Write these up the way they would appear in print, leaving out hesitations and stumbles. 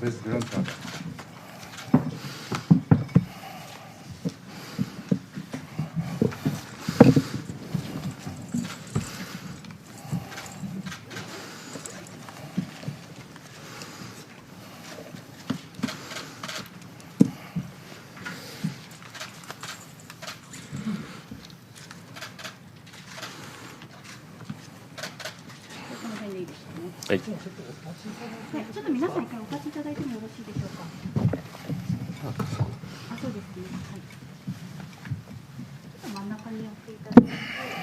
Abe's grandfather.はい、ちょっと皆さん一回お立ちいただいてもよろしいでしょうか。あ、そうですね。はい。ちょっと真ん中に寄っていただいて。カメラ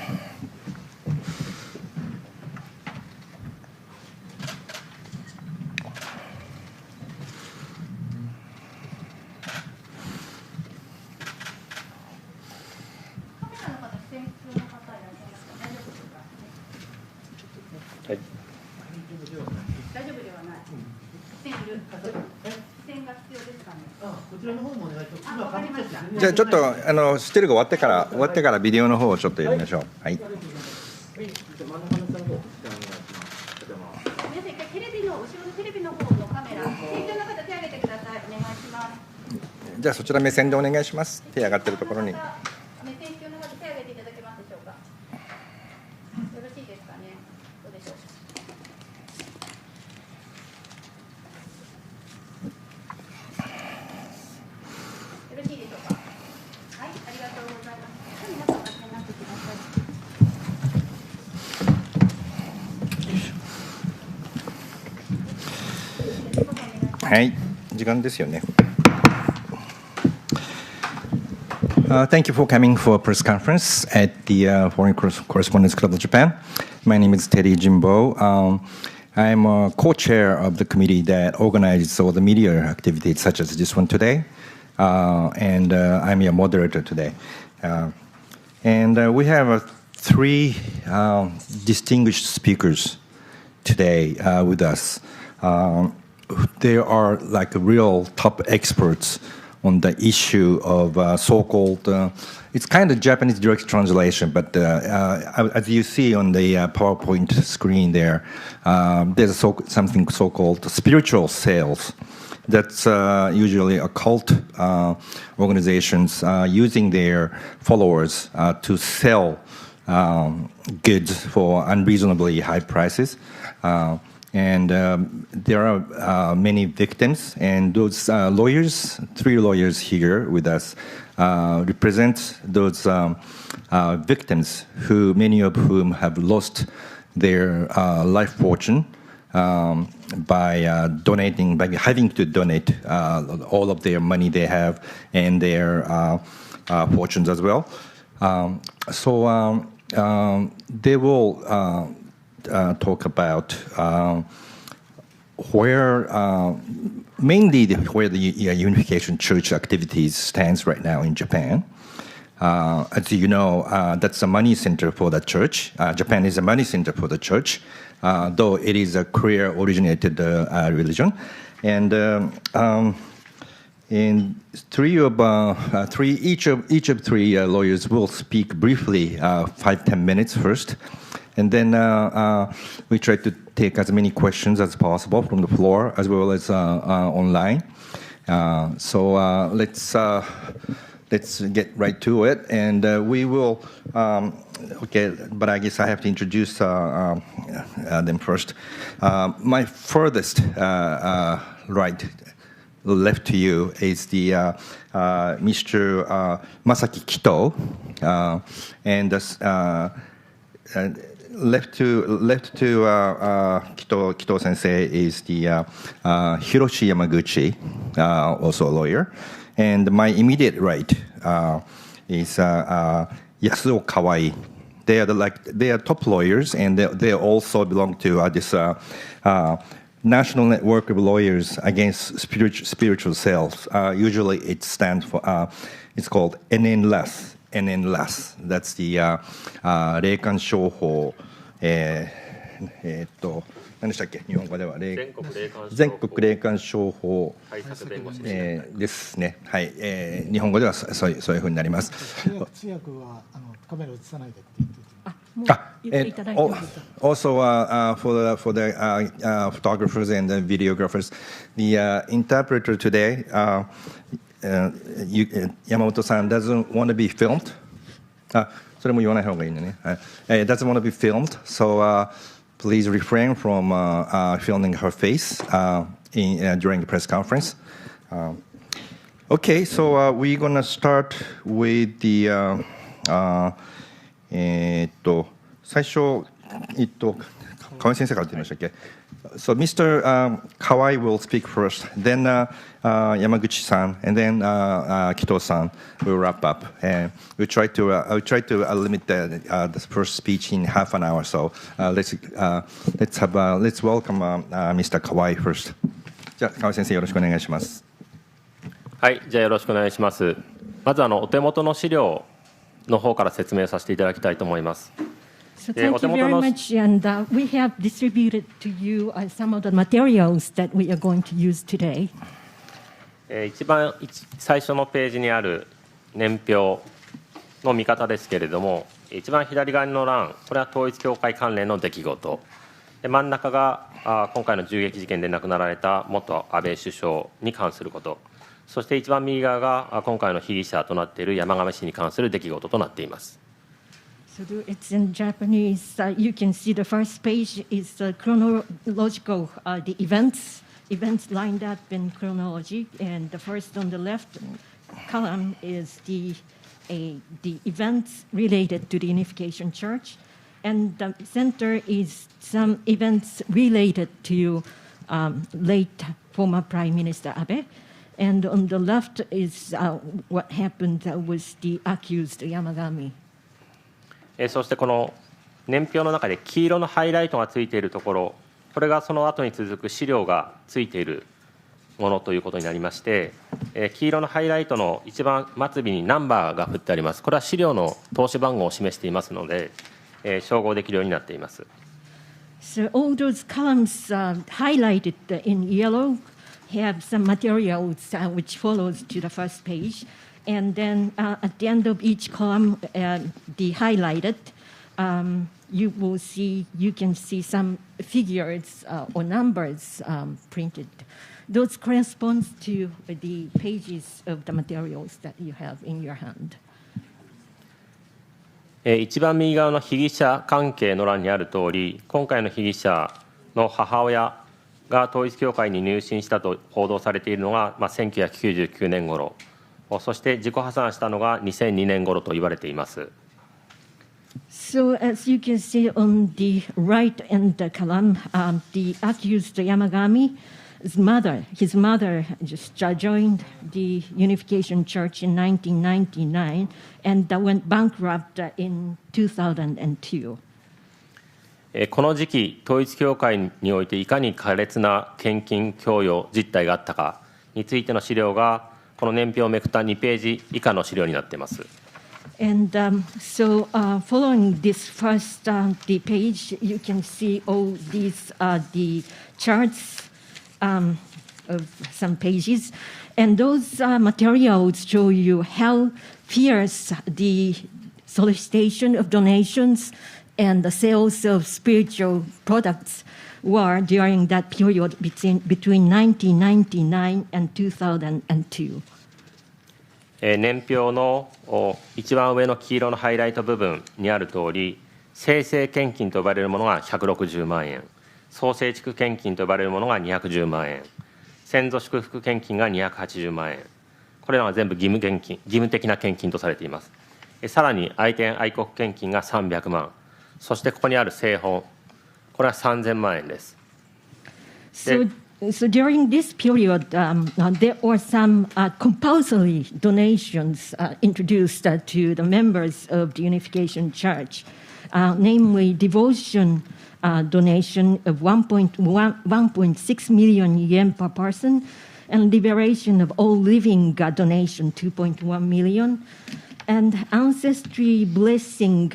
の方、出演必要な方いらっしゃいますか。大丈夫ですか。はい、大丈夫ではない。出演が必要ですかね。こちらの方もお願いします。わかりました。じゃあちょっとステルが終わってからビデオの方をちょっとやりましょう。はい。真ん中の下の方、こちらお願いします。皆さん一回テレビの後ろのテレビの方のカメラ、天井の方手挙げてください。お願いします。じゃあそちら目線でお願いします。手上がってるところに。目線必要な方手挙げていただけますでしょうか。よろしいですかね。どうでしょう。よろしいでしょうか。はい、ありがとうございます。皆さんお立ちになってください。はい、時間ですよね。Thank you for coming for a press conference at the Foreign Correspondents Club of Japan. My name is Teddy Jimbo. I'm a co-chair of the committee that organizes all the media activities such as this one today. And I'm your moderator today. And we have three distinguished speakers today with us. They are like real top experts on the issue of so-called, it's kind of Japanese direct translation, but as you see on the PowerPoint screen there, there's something so-called spiritual sales. That's usually occult organizations using their followers to sell goods for unreasonably high prices. And there are many victims, and those lawyers, three lawyers here with us, represent those victims, many of whom have lost their life fortune by having to donate all of their money they have and their fortunes as well. So they will talk about mainly where the Unification Church activities stands right now in Japan. As you know, that's a money center for the church. Japan is a money center for the church, though it is a Korea-originated religion. And each of three lawyers will speak briefly, 5-10 minutes first. And then we try to take as many questions as possible from the floor as well as online. So let's get right to it. And we will, okay, but I guess I have to introduce them first. My furthest left to you is the Mr. Masaki Kito. And left to Kito Sensei is the Hiroshi Yamaguchi, also a lawyer, and my immediate right is Yasuo Kawai. They are top lawyers, and they also belong to this national network of lawyers against spiritual sales. Usually, it stands for it's called NNLAS. NNLAS. That's the 霊感商法何でしたっけ日本語では全国霊感商法ですね。はい、日本語ではそういうふうになります。通訳はカメラ映さないでって言ってもう言っていただいてもいいですか。 Also, for the photographers and the videographers, the interpreter today, Yamamoto-san doesn't want to be filmed. それも言わない方がいいね。Doesn't want to be filmed, so please refrain from filming her face during the press conference. Okay, so we're gonna start with the 最初河合先生から言ってみましたっけ。So Mr. Kawai will speak first, then Yamaguchi-san, and then Kito-san will wrap up. And I'll try to limit the first speech in half an hour. So let's welcome Mr. Kawai first. じゃあ河合先生よろしくお願いします。はい、じゃあよろしくお願いします。まずお手元の資料の方から説明させていただきたいと思います。So thank you very much, and we have distributed to you some of the materials that we are going to use today. 一番最初のページにある年表の見方ですけれども、一番左側の欄、これは統一教会関連の出来事、真ん中が今回の銃撃事件で亡くなられた元安倍首相に関すること、そして一番右側が今回の被疑者となっている山上氏に関する出来事となっています。So it's in Japanese. You can see the first page is the chronological, the events lined up in chronology, and the first on the left column is the events related to the Unification Church, and the center is some events related to late former Prime Minister Abe, and on the left is what happened with the accused Yamagami. そしてこの年表の中で黄色のハイライトがついているところ、これがその後に続く資料がついているものということになりまして、黄色のハイライトの一番末尾にナンバーが振ってあります。これは資料の投資番号を示していますので、照合できるようになっています。So all those columns highlighted in yellow have some materials which follows to the first page. And then at the end of each column, the highlighted, you can see some figures or numbers printed. Those corresponds to the pages of the materials that you have in your hand. 一番右側の被疑者関係の欄にある通り、今回の被疑者の母親が統一教会に入信したと報道されているのが、1999年頃。そして自己破産したのが2002年頃と言われています。So as you can see on the right end column, the accused Yamagami's mother, his mother just joined the Unification Church in 1999 and went bankrupt in 2002. この時期、統一教会においていかに苛烈な献金供与実態があったかについての資料がこの年表をめくった2ページ以下の資料になっています。And so following this first the page, you can see all these the charts of some pages, and those materials show you how fierce the solicitation of donations and the sales of spiritual products were during that period between 1999 and 2002. 年表の一番上の黄色のハイライト部分にある通り、生成献金と呼ばれるものが160万円、創生地区献金と呼ばれるものが210万円、先祖祝福献金が280万円、これらは全部義務的な献金とされています。さらに愛天愛国献金が300万、そしてここにある聖本、これは3000万円です。So during this period, there were some compulsory donations introduced to the members of the Unification Church, namely devotion donation of 1.6 million yen per person, and liberation of all living donation 2.1 million, and ancestry blessing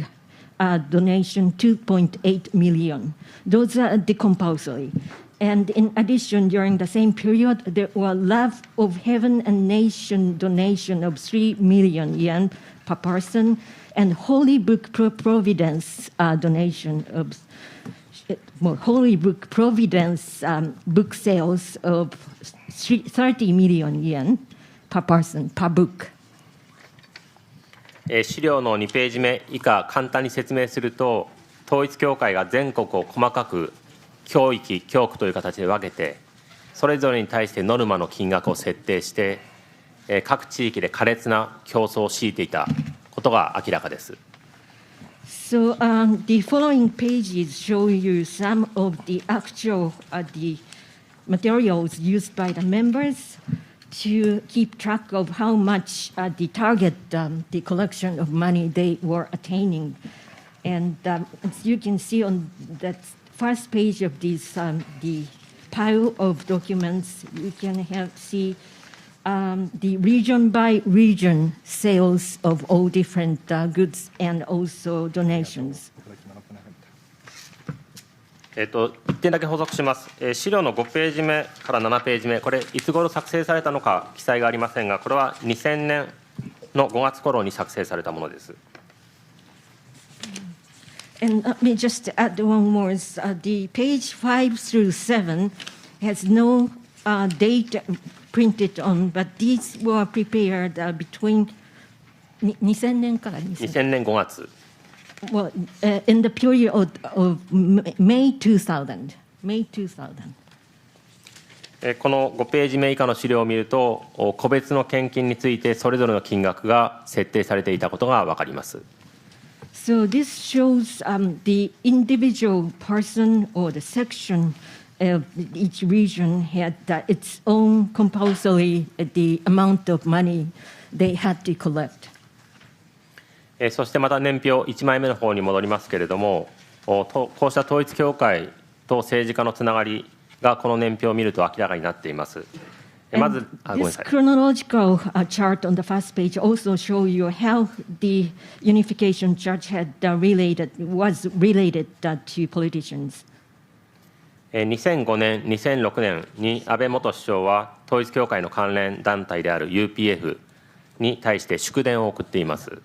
donation 2.8 million. Those are the compulsory. And in addition, during the same period, there were Love of Heaven and Nation donation of 3 million yen per person, and Holy Book Providence donation of Holy Book Providence book sales of 30 million yen per person, per book. 資料の2ページ目以下、簡単に説明すると、統一教会が全国を細かく教域、教区という形で分けて、それぞれに対してノルマの金額を設定して、各地域で苛烈な競争を強いていたことが明らかです。So the following pages show you some of the actual the materials used by the members to keep track of how much the target, the collection of money they were attaining. And as you can see on that first page of this, the pile of documents, you can see the region by region sales of all different goods and also donations. 1点だけ補足します。資料の5ページ目から7ページ目、これ、いつ頃作成されたのか記載がありませんが、これは2000年の5月頃に作成されたものです。And let me just add one more. The page 5 through 7 has no date printed on, but these were prepared between 2000年から2000年5月。Well, in the period of May 2000. May 2000. この5ページ目以下の資料を見ると、個別の献金についてそれぞれの金額が設定されていたことが分かります。So this shows the individual person or the section of each region had its own compulsory the amount of money they had to collect. そしてまた年表1枚目の方に戻りますけれども、こうした統一教会と政治家のつながりがこの年表を見ると明らかになっています。まず、ごめんな This さい。 chronological chart on the first page also show you how the Unification Church was related to politicians. 2005年、2006年に安倍元首相は統一教会の関連団体である UPF に対して祝電を送っています。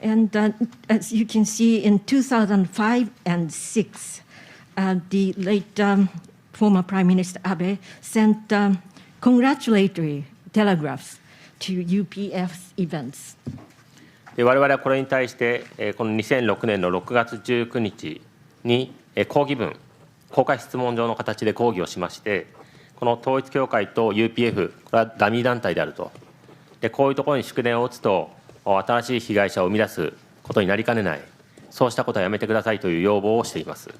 And as you can see, in 2005 and 6, the late former Prime Minister Abe sent congratulatory telegraphs to UPF's events. 我々はこれに対して、この2006年の6月19日に抗議文、公開質問状の形で抗議をしまして、この統一教会と UPF、これはダミー団体であると。で、こういうところに祝電を打つと、新しい被害者を生み出すことになりかねない、そうしたことはやめてくださいという要望をしています。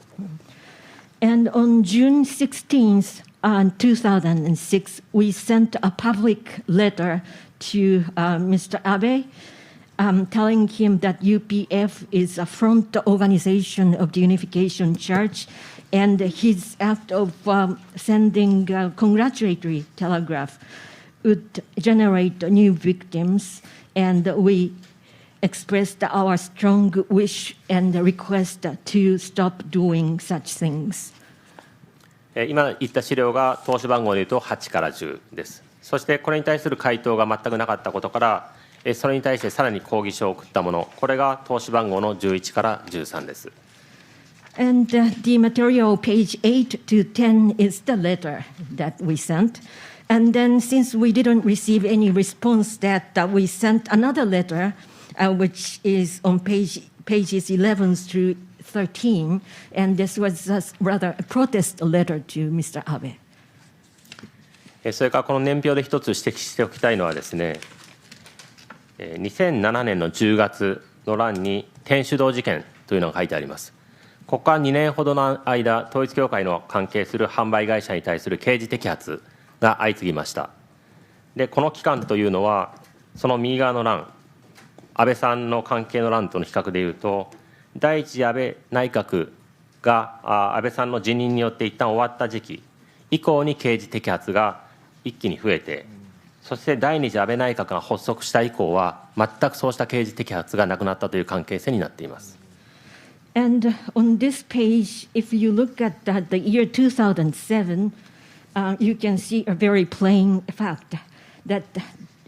And on June 16th, 2006, we sent a public letter to Mr. Abe, telling him that UPF is a front organization of the Unification Church, and his act of sending a congratulatory telegraph would generate new victims, and we expressed our strong wish and request to stop doing such things. 今言った資料が投資番号でいうと8から10です。そしてこれに対する回答が全くなかったことから、それに対してさらに抗議書を送ったもの、これが投資番号の11から13です。And the material, page 8 to 10, is the letter that we sent. And then, since we didn't receive any response, that we sent another letter, which is on pages 11 through 13, and this was rather a protest letter to Mr. Abe. それからこの年表で一つ指摘しておきたいのはですね、2007年の10月の欄に天主堂事件というのが書いてあります。ここから2年ほどの間、統一教会の関係する販売会社に対する刑事摘発が相次ぎました。で、この期間というのは、その右側の欄、安倍さんの関係の欄との比較でいうと、第一次安倍内閣が安倍さんの辞任によって一旦終わった時期以降に刑事摘発が一気に増えて、そして第二次安倍内閣が発足した以降は、全くそうした刑事摘発がなくなったという関係性になっています。And on this page, if you look at the year 2007, you can see a very plain fact that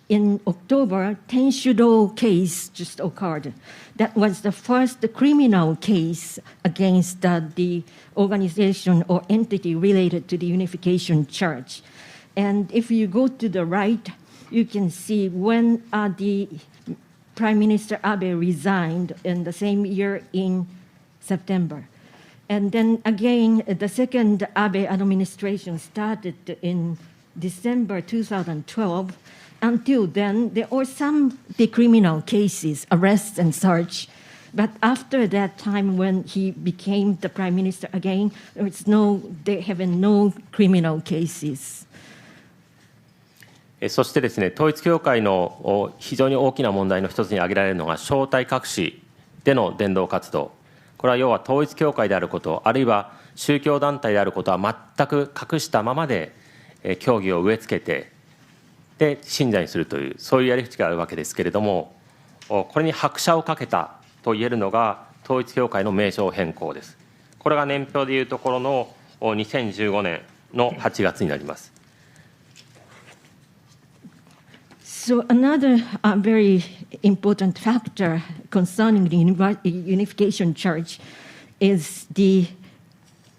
in October, Tenshudo case just occurred. That was the first criminal case against the organization or entity related to the Unification Church. And if you go to the right, you can see when the Prime Minister Abe resigned in the same year in September. And then again, the second Abe administration started in December 2012. Until then, there were some criminal cases, arrests and search. But after that time, when he became the prime minister again, they have no criminal cases. そしてですね、統一教会の非常に大きな問題の一つに挙げられるのが正体隠しでの伝道活動。これは要は統一教会であること、あるいは宗教団体であることは全く隠したままで教義を植え付けて、で信者にするというそういうやり口があるわけですけれども、これに拍車をかけたと言えるのが統一教会の名称変更です。これが年表でいうところの2015年の8月になります。So another very important factor concerning the Unification Church is the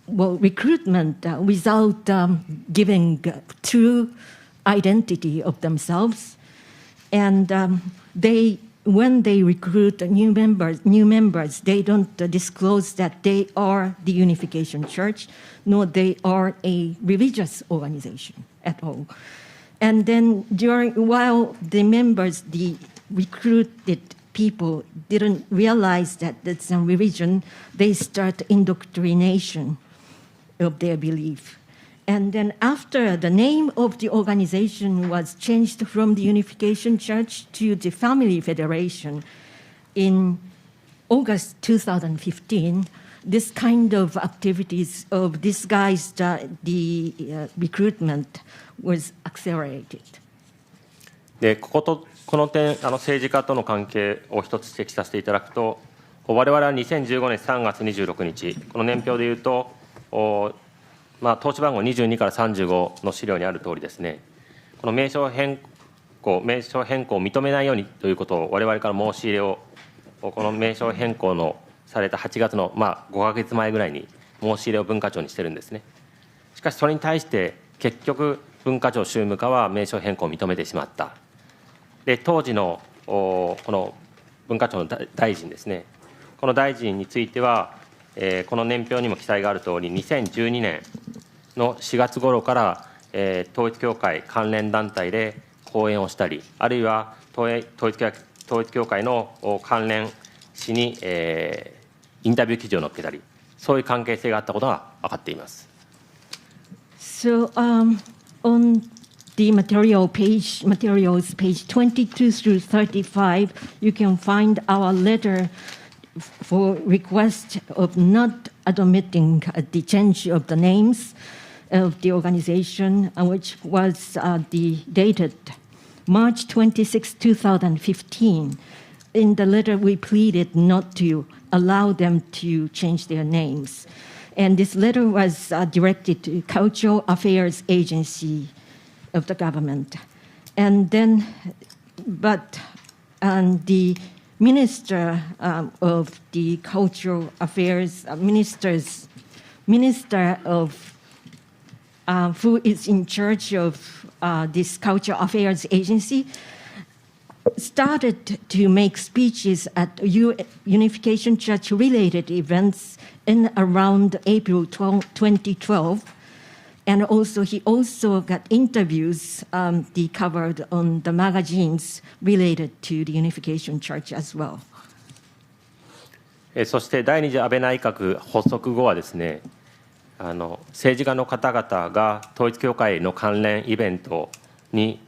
recruitment without giving true identity of themselves, and when they recruit new members, they don't disclose that they are the Unification Church, nor they are a religious organization at all. And then while the recruited people didn't realize that it's a religion, they start indoctrination of their belief. And then after the name of the organization was changed from the Unification Church to the Family Federation in August 2015, this kind of activities of disguised the recruitment was accelerated. でこの点政治家との関係を一つ指摘させていただくと、我々は2015年3月26日、この年表でいうと登記番号22から35の資料にあるとおりですね、この名称変更を認めないようにということを我々から申し入れを、この名称変更のされた8月の5ヶ月前ぐらいに申し入れを文化庁にしてるんですね。しかしそれに対して結局文化庁宗務課は名称変更を認めてしまった。で当時のこの文化庁の大臣ですね、この大臣についてはこの年表にも記載があるとおり、2012年の4月頃から、統一教会関連団体で講演をしたり、あるいは統一教会の関連誌に、インタビュー記事を載っけたり、そういう関係性があったことが分かっています。So, on the materials page 22 through 35, you can find our letter for request of not admitting the change of the names of the organization, which was dated March 26, 2015. In the letter, we pleaded not to allow them to change their names. And this letter was directed to Cultural Affairs Agency of the government. And then, the Minister of the Cultural Affairs, Minister of who is in charge of this Cultural Affairs Agency, started to make speeches at Unification Church-related events in around April 2012. And also, he also got interviews covered on the magazines related to the Unification Church as well. そして第二次安倍内閣発足後はですね、政治家の方々が統一教会の関連イベントに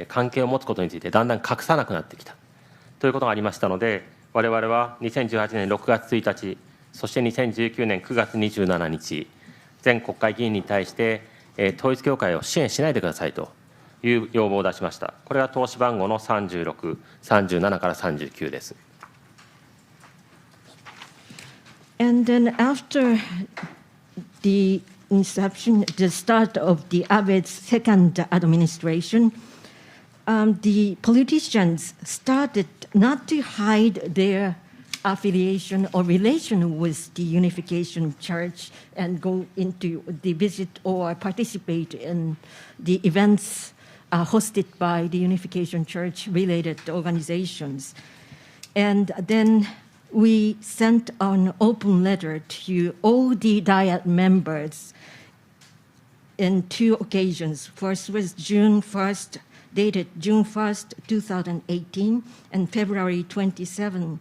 関係を持つことについてだんだん隠さなくなってきたということがありましたので、我々は2018年6月1日、そして2019年9月27日、全国会議員に対して統一教会を支援しないでくださいという要望を出しました。これは投資番号の36、37から39です。And then after the inception, the start of the Abe's second administration, the politicians started not to hide their affiliation or relation with the Unification Church and go into the visit or participate in the events hosted by the Unification Church related organizations. And then we sent an open letter to all the Diet members in 2 occasions. First was June 1st, dated June 1st, 2018, and February 27,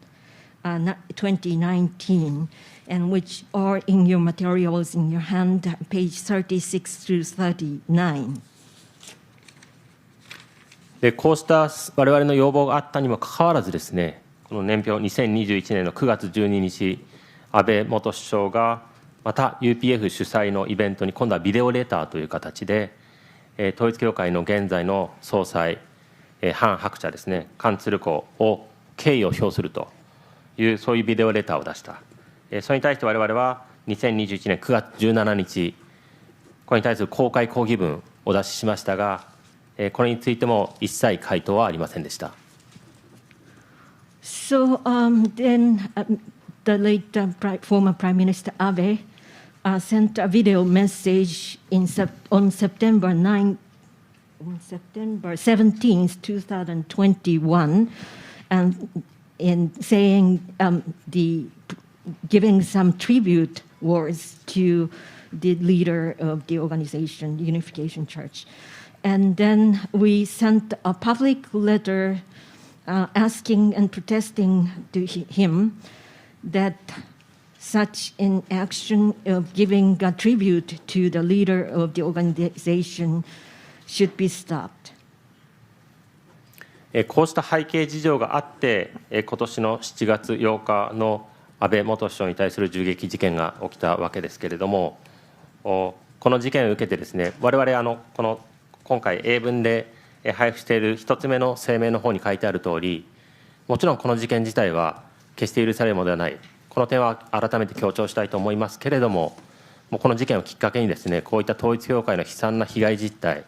2019, and which are in your materials in your hand, page 36 through 39. でこうした我々の要望があったにもかかわらずですね、この年表2021年の9月12日、安倍元首相がまた UPF 主催のイベントに今度はビデオレターという形で、統一教会の現在の総裁、韓鶴子ですね、韓鶴子を敬意を表するという、そういうビデオレターを出した。それに対して我々は2021年9月17日、これに対する公開抗議文をお出ししましたが、これについても一切回答はありませんでした。So then the late former Prime Minister Abe sent a video message on September 17th, 2021, and in saying giving some tribute words to the leader of the organization, Unification Church. And then we sent a public letter asking and protesting to him that such an action of giving a tribute to the leader of the organization should be stopped. こうした背景事情があって、今年の7月8日の安倍元首相に対する銃撃事件が起きたわけですけれども、この事件を受けてですね、我々今回英文で配布している1つ目の声明の方に書いてある通り、もちろんこの事件自体は決して許されるものではない、この点は改めて強調したいと思いますけれども、この事件をきっかけにですね、こういった統一教会の悲惨な被害実態、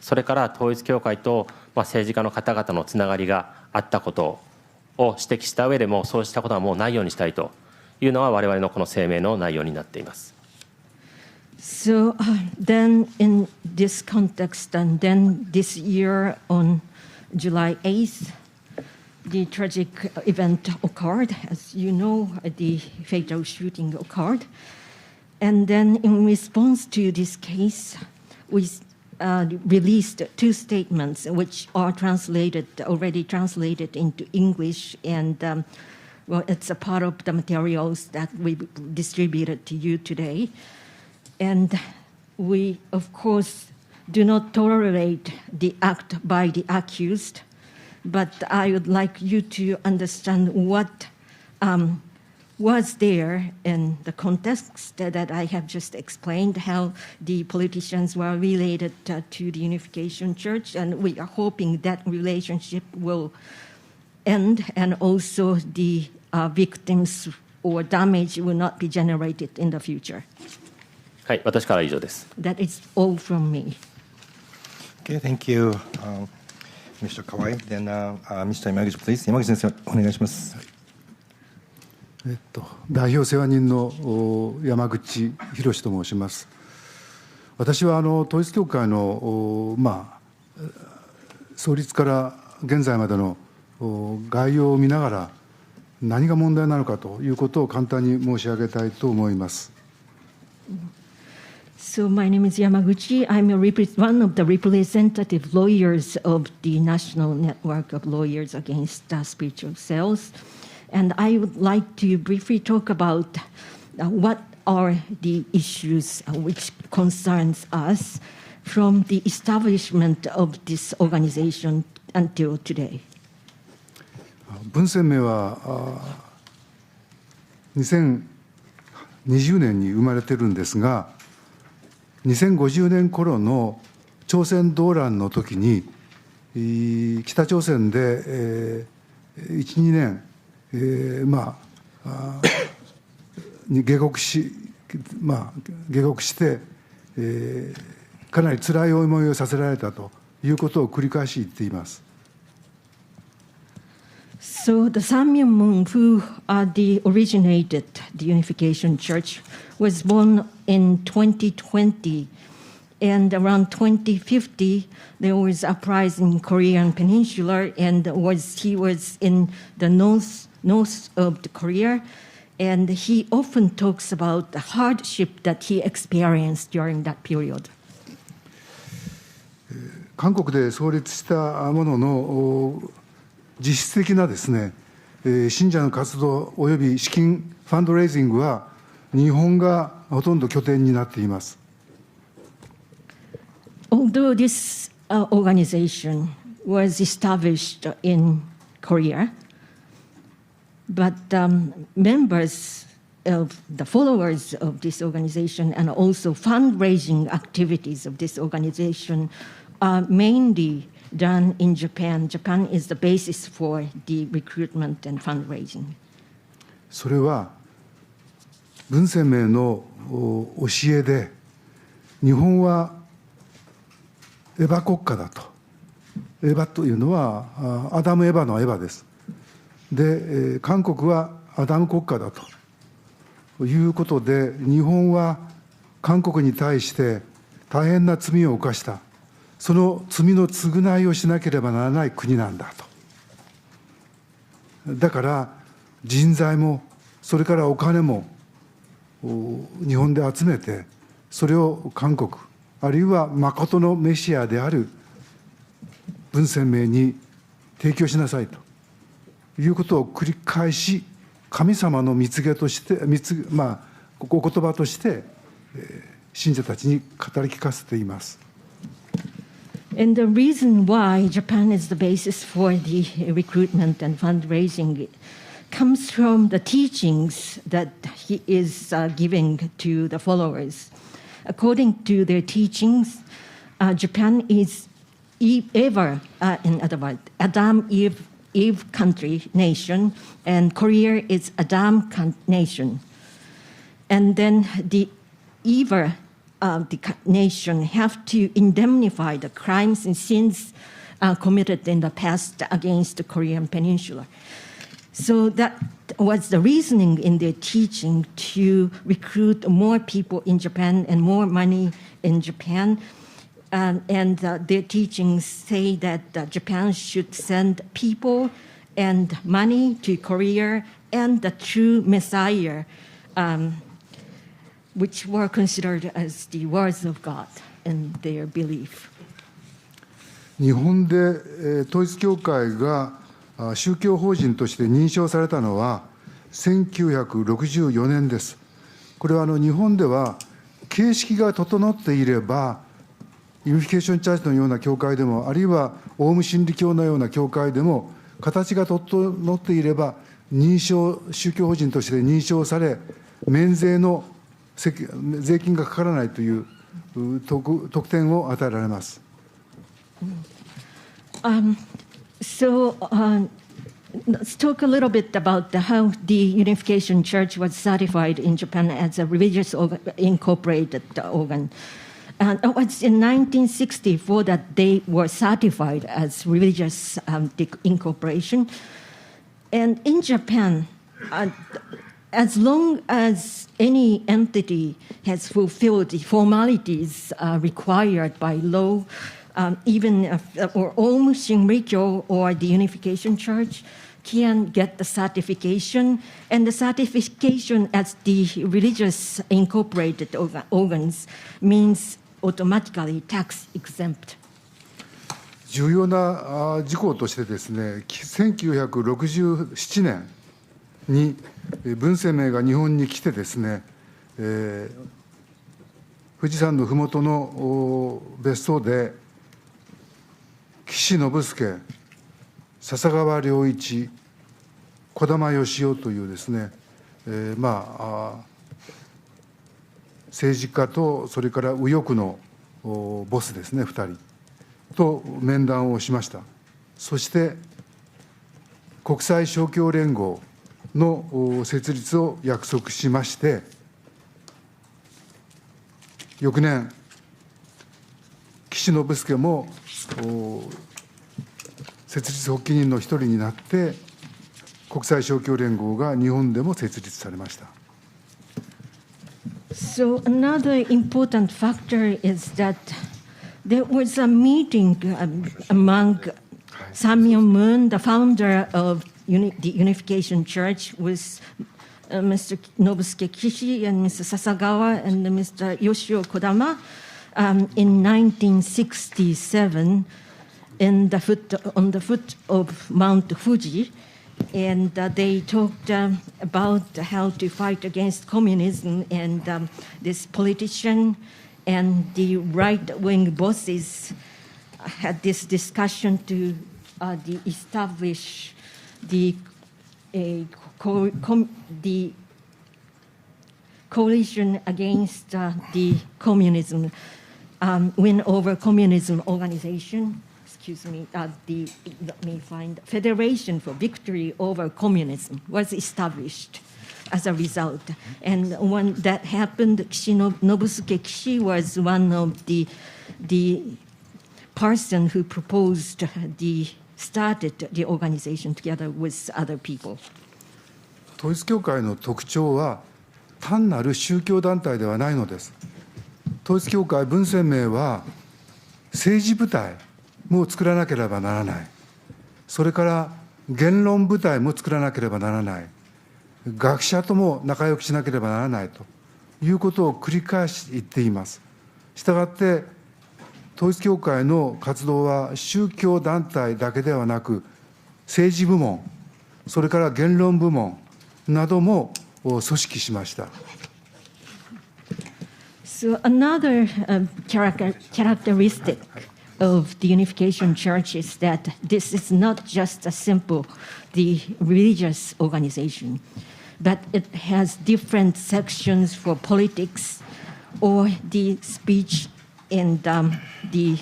それから統一教会と政治家の方々のつながりがあったことを指摘した上でも、そうしたことはもうないようにしたいというのは我々のこの声明の内容になっています。So then in this context, and then this year on July 8th, the tragic event occurred. As you know, the fatal shooting occurred. And then in response to this case, we released 2 statements which are already translated into English, and well, it's a part of the materials that we distributed to you today. And we, of course, do not tolerate the act by the accused, but I would like you to understand what was there in the context that I have just explained, how the politicians were related to the Unification Church, and we are hoping that relationship will end, and also the victims or damage will not be generated in the future. はい、私からは以上です。That is all from me. Okay, thank you, Mr. Kawai. Then, Mr. Yamaguchi, please. 山口先生、お願いします。代表世話人の山口博と申します。私は統一教会の創立から現在までの概要を見ながら何が問題なのかということを簡単に申し上げたいと思います。So my name is Yamaguchi. I'm one of the representative lawyers of the National Network of Lawyers Against Spiritual Sales. And I would like to briefly talk about what are the issues which concerns us from the establishment of this organization until today. 文鮮明は2020年に生まれてるんですが、2050年頃の朝鮮動乱の時に北朝鮮で1、2年下国してかなり辛い思いをさせられたということを繰り返し言っています。So the Sam Myung-moon, who originated the Unification Church, was born in 2020, and around 2050 there was uprising in Korean Peninsula, and he was in the north of the Korea, and he often talks about the hardship that he experienced during that period. 韓国で創立したものの実質的なですね、信者の活動および資金ファンドレイジングは日本がほとんど拠点になっています。Although this organization was established in Korea, but members of the followers of this organization and also fundraising activities of this organization are mainly done in Japan. Japan is the basis for the recruitment and fundraising. それは文鮮明の教えで、日本はエヴァ国家だと。エヴァというのはアダム・エヴァのエヴァです。で、韓国はアダム国家だということで、日本は韓国に対して大変な罪を犯した。その罪の償いをしなければならない国なんだと。だから人材もそれからお金も日本で集めて、それを韓国あるいは誠のメシアである文鮮明に提供しなさいということを繰り返し、神様の蜜げとしてお言葉として信者たちに語り聞かせています。And the reason why Japan is the basis for the recruitment and fundraising comes from the teachings that he is giving to the followers. According to their teachings, Japan is ever, in other words, Adam, Eve country, nation, and Korea is Adam nation. And then the Eve the nation have to indemnify the crimes and sins committed in the past against the Korean Peninsula. So that was the reasoning in their teaching to recruit more people in Japan and more money in Japan. And their teachings say that Japan should send people and money to Korea and the true Messiah, which were considered as the words of God in their belief. 日本で統一教会が宗教法人として認証されたのは1964年です。これは日本では形式が整っていれば、ユニフィケーションチャーチのような教会でも、あるいはオウム真理教のような教会でも、形が整っていれば宗教法人として認証され、免税の税金がかからないという特典を与えられます。Let's talk a little bit about how the Unification Church was certified in Japan as a religious incorporated organ. And it was in 1964 that they were certified as religious incorporation. And in Japan, as long as any entity has fulfilled the formalities required by law, even or Aum Shinrikyo or the Unification Church can get the certification, and the certification as the religious incorporated organs means automatically tax exempt. 重要な事項としてですね、1967年に文鮮明が日本に来てですね、富士山の麓の別荘で岸信介、笹川良一、児玉義雄というですね、政治家とそれから右翼のボスですね、2人と面談をしました。そして国際勝共連合の設立を約束しまして、翌年岸岸信介も設立発起人の一人になって、国際勝共連合が日本でも設立されました。So another important factor is that there was a meeting among Samuel Moon, the founder of the Unification Church, with Mr. Nobusuke Kishi and Mr. Sasagawa and Mr. Yoshio Kodama in 1967 on the foot of Mount Fuji. And they talked about how to fight against communism, and this politician and the right-wing bosses had this discussion to establish the coalition against the communism, win over communism organization. Excuse me, let me find, Federation for Victory Over Communism was established as a result. And when that happened, Nobusuke Kishi was one of the person who started the organization together with other people. 統一教会の特徴は、単なる宗教団体ではないのです。統一教会文鮮明は政治部隊も作らなければならない。それから言論部隊も作らなければならない。学者とも仲良くしなければならないということを繰り返し言っています。したがって統一教会の活動は宗教団体だけではなく、政治部門、それから言論部門なども組織しました。So another characteristic of the Unification Church is that this is not just a simple religious organization, but it has different sections for politics or the speech and the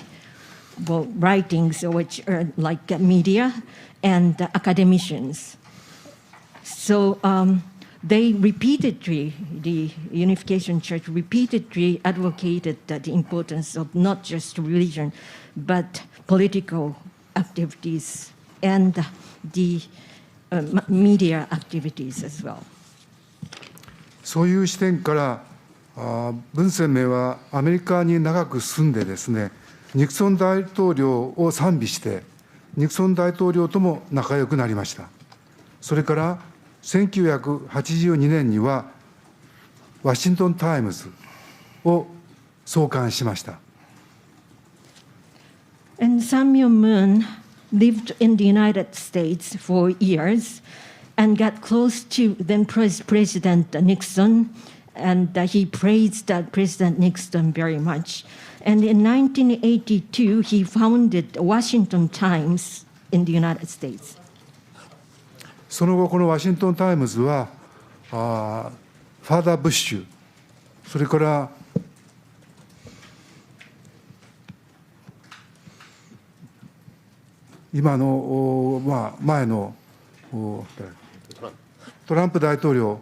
writings, which are like media and academicians. So the Unification Church repeatedly advocated the importance of not just religion, but political activities and the media activities as well. そういう視点から文鮮明はアメリカに長く住んでですね、ニクソン大統領を賛美してニクソン大統領とも仲良くなりました。それから1982年にはワシントン・タイムズを創刊しました。And Samuel Moon lived in the United States for years and got close to then President Nixon, and he praised President Nixon very much. And in 1982, he founded Washington Times in the United States. その後、このワシントン・タイムズはファーダー・ブッシュ、それから今の、前のトランプ大統領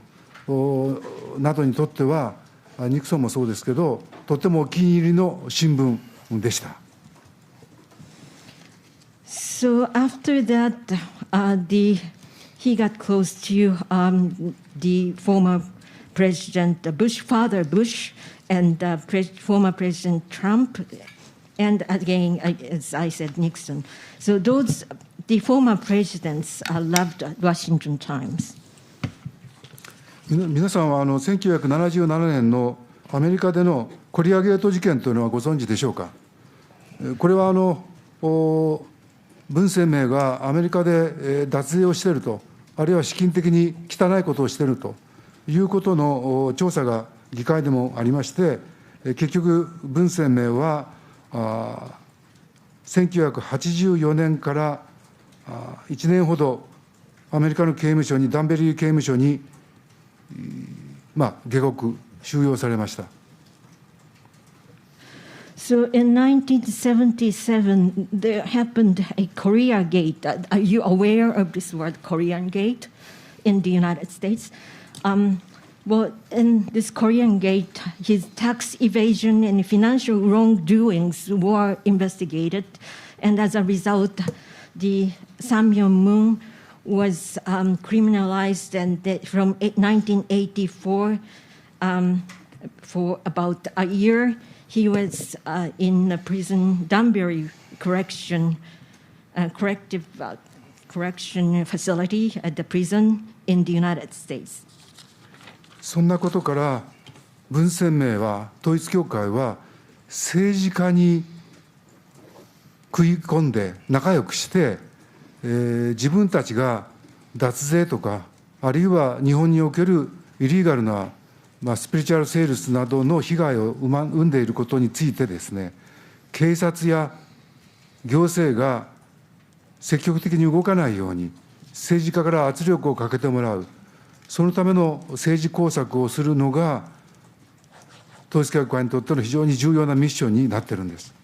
などにとっては、ニクソンもそうですけど、とてもお気に入りの新聞でした。So after that, he got close to the former President Bush, Father Bush, and former President Trump, and again, as I said, Nixon. So the former presidents loved Washington Times. 皆さんは1977年のアメリカでのコリアゲート事件というのはご存知でしょうか。これは文鮮明がアメリカで脱税をしていると、あるいは資金的に汚いことをしているということの調査が議会でもありまして、結局文鮮明は1984年から1年ほどアメリカの刑務所に、ダンベリー刑務所に下獄、収容されました。So in 1977, there happened a Korea Gate. Are you aware of this word, Korean Gate, in the United States? Well, in this Korean Gate, his tax evasion and financial wrongdoings were investigated, and as a result, the Sam Yong-moon was criminalized, and from 1984, for about a year, he was in a prison, Danbury correction facility at the prison in the United States. そんなことから文鮮明は統一教会は政治家に食い込んで仲良くして、自分たちが脱税とかあるいは日本におけるイリーガルな、スピリチュアルセールスなどの被害を生んでいることについてですね、警察や行政が積極的に動かないように政治家から圧力をかけてもらう、そのための政治工作をするのが統一教会にとっての非常に重要なミッションになっているんです。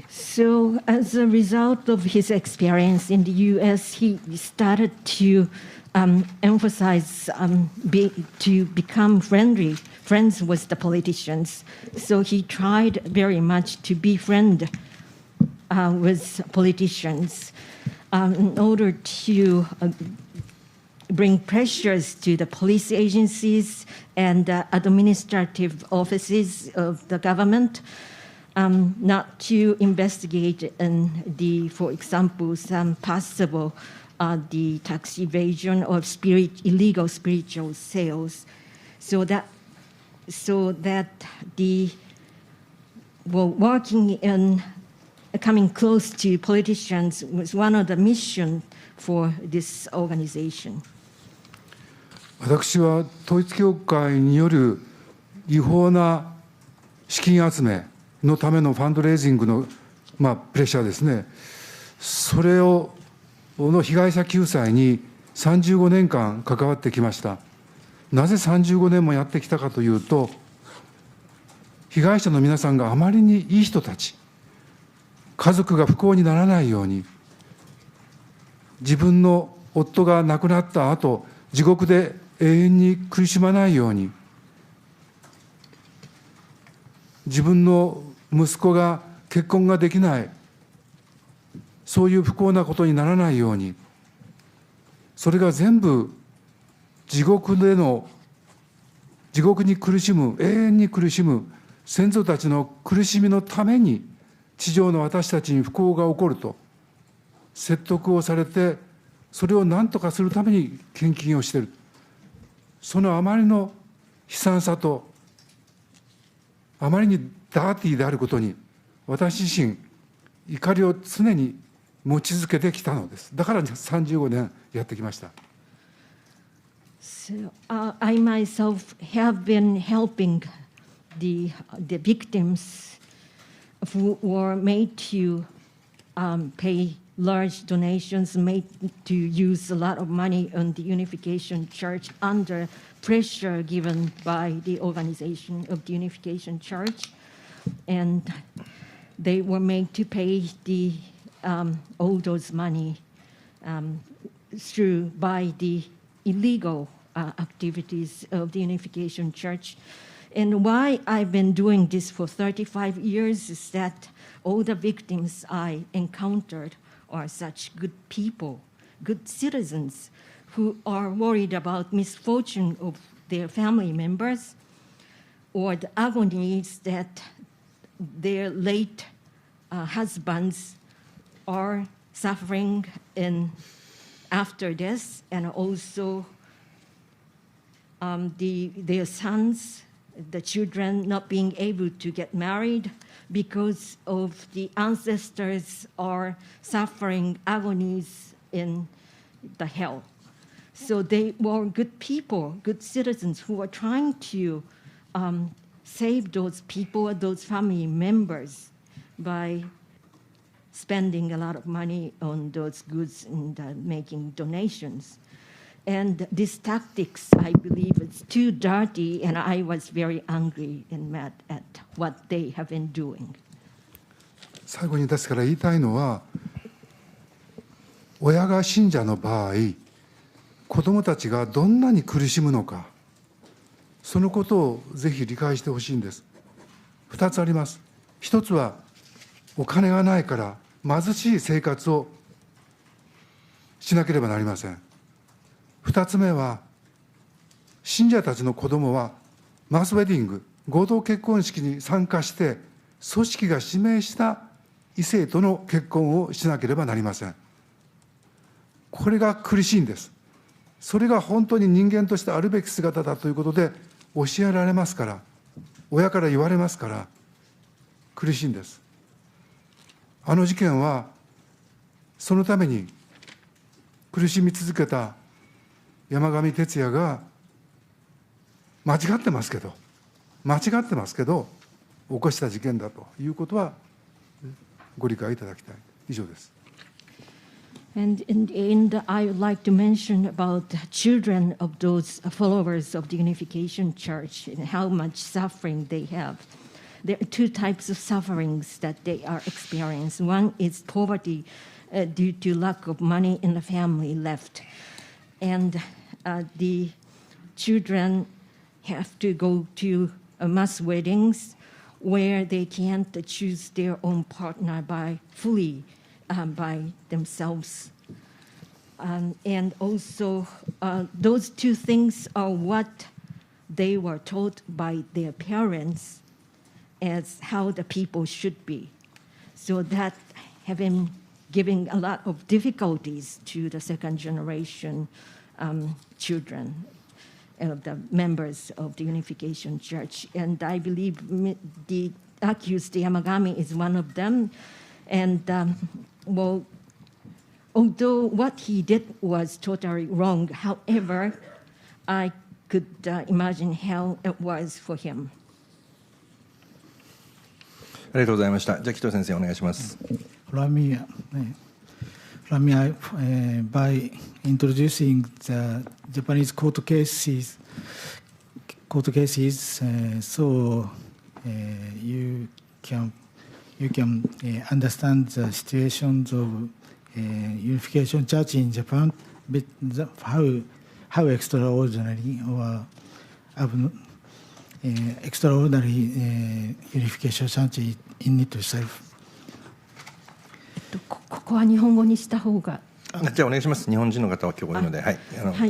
So, as a result of his experience in the U.S., he started to emphasize to become friends with the politicians. So he tried very much to be friend with politicians in order to bring pressures to the police agencies and administrative offices of the government not to investigate for example, some possible the tax evasion or illegal spiritual sales, so that the working in coming close to politicians was one of the missions for this organization. 私は統一教会による違法な資金集めのためのファンドレイジングの、プレッシャーですね、それの被害者救済に35年間関わってきました。なぜ35年もやってきたかというと、被害者の皆さんがあまりにいい人たち、家族が不幸にならないように、自分の夫が亡くなった後、地獄で永遠に苦しまないように、自分の息子が結婚ができない、そういう不幸なことにならないように、それが全部地獄に苦しむ、永遠に苦しむ先祖たちの苦しみのために地上の私たちに不幸が起こると説得をされて、それを何とかするために献金をしている。そのあまりの悲惨さとあまりにダーティーであることに、私自身怒りを常に持ち続けてきたのです。だから35年やってきました。So, I myself have been helping the victims who were made to pay large donations, made to use a lot of money on the Unification Church under pressure given by the organization of the Unification Church, and they were made to pay all those money by the illegal activities of the Unification Church. And why I've been doing this for 35 years is that all the victims I encountered are such good people, good citizens, who are worried about misfortune of their family members or the agonies that their late husbands are suffering after death, and also their sons, the children not being able to get married because of the ancestors are suffering agonies in the hell. So they were good people, good citizens who were trying to save those people, those family members, by spending a lot of money on those goods and making donations. And these tactics, I believe, it's too dirty, and I was very angry and mad at what they have been doing. 最後にですから言いたいのは、親が信者の場合、子どもたちがどんなに苦しむのか、そのことをぜひ理解してほしいんです。2つあります。1つは、お金がないから貧しい生活をしなければなりません。2つ目は、信者たちの子どもはマスウェディング、合同結婚式に参加して、組織が指名した異性との結婚をしなければなりません。これが苦しいんです。それが本当に人間としてあるべき姿だということで教えられますから、親から言われますから、苦しいんです。あの事件は、そのために苦しみ続けた山上徹也が、間違ってますけど、起こした事件だということは、ご理解いただきたい。以上です。And in the end, I would like to mention about the children of those followers of the Unification Church and how much suffering they have. There are two types of sufferings that they are experiencing. One is poverty due to lack of money in the family left. And the children have to go to mass weddings where they can't choose their own partner fully by themselves. And also, those two things are what they were taught by their parents as how the people should be. So that having giving a lot of difficulties to the second generation children of the members of the Unification Church. And I believe the accused Yamagami is one of them. And well, although what he did was totally wrong, however, I could imagine how it was for him. ありがとうございました。じゃあ紀藤先生お願いします。By introducing the Japanese court cases, so you can understand the situations of Unification Church in Japan, but how extraordinary or extraordinary Unification Church in itself. ここは日本語にした方が。じゃあお願いします。日本人の方は今日多いので、はい、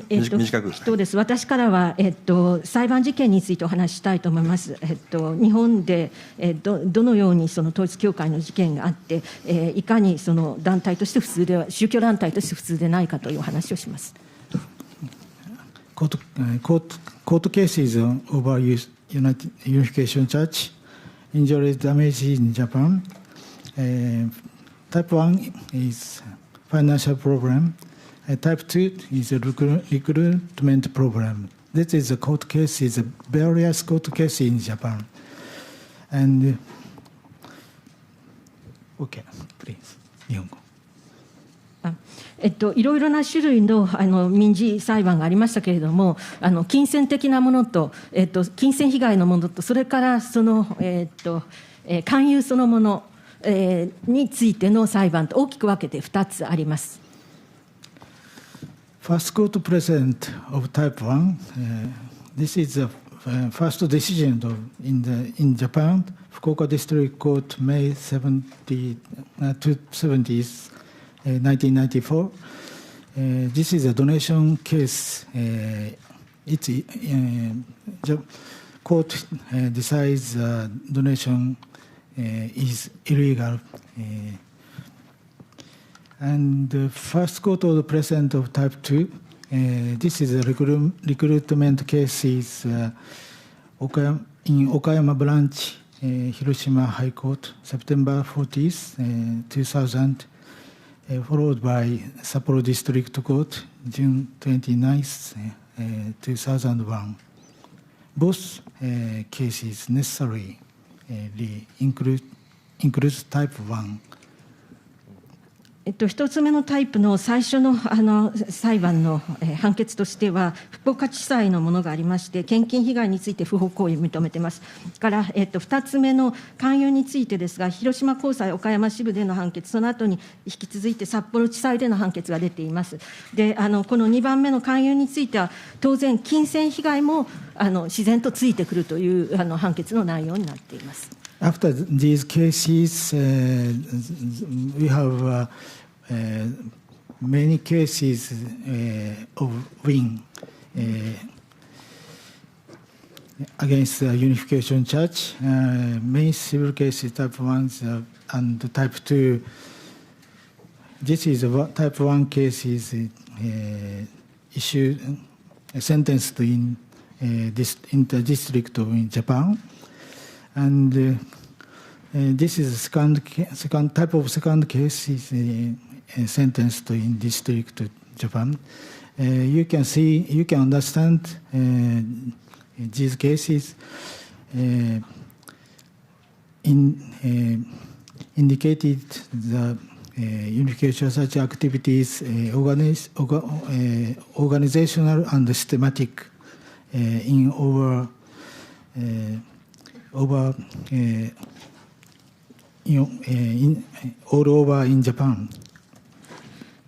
短く。そうです。私からは裁判事件についてお話ししたいと思います。日本でどのようにその統一教会の事件があって、いかにその団体として普通では宗教団体として普通でないかというお話をします。Court cases over Unification Church, injury damage in Japan. Type 1 is financial problem. Type 2 is a recruitment problem. This is a court case, is a various court cases in Japan. And okay, please, 日本語。いろいろな種類の民事裁判がありましたけれども、金銭的なものと、金銭被害のものと、それからその、勧誘そのものについての裁判と大きく分けて2つあります。First court precedent of Type 1. This is the first decision in Japan. Fukuoka District Court, May 1994. This is a donation case. The court decides donation is illegal. And the first court of the precedent of Type 2, this is a recruitment cases in Okayama branch, Hiroshima High Court, September 40th, 2000, followed by Sapporo District Court, June 29th, 2001. Both cases necessarily includes Type 1. 一つ目のタイプの最初の裁判の判決としては、福岡地裁のものがありまして、献金被害について不法行為を認めています。から二つ目の勧誘についてですが、広島高裁岡山支部での判決、その後に引き続いて札幌地裁での判決が出ています。で、この2番目の勧誘については、当然、金銭被害も自然とついてくるという判決の内容になっています。After these cases, we have many cases of win against the Unification Church. Many civil cases, type 1 and type 2. This is type 1 cases issued, sentenced in the district in Japan. And this is second type of second case is sentenced in district Japan. You can understand these cases indicated the unification such activities organizational and systematic in over all over in Japan.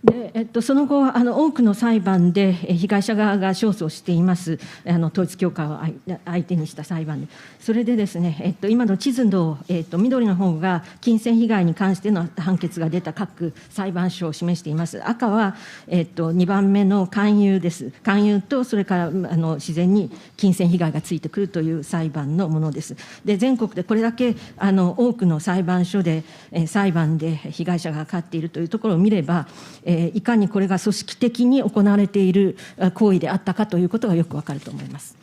でその後多くの裁判で被害者側が勝訴しています統一教会を相手にした裁判で、それでですね、今の地図の、緑の方が金銭被害に関しての判決が出た各裁判所を示しています。赤は、2番目の勧誘です。勧誘とそれから自然に金銭被害がついてくるという裁判のものです。で、全国でこれだけ多くの裁判所で裁判で被害者が勝っているというところを見れば、いかにこれが組織的に行われている行為であったかということがよくわかると思います。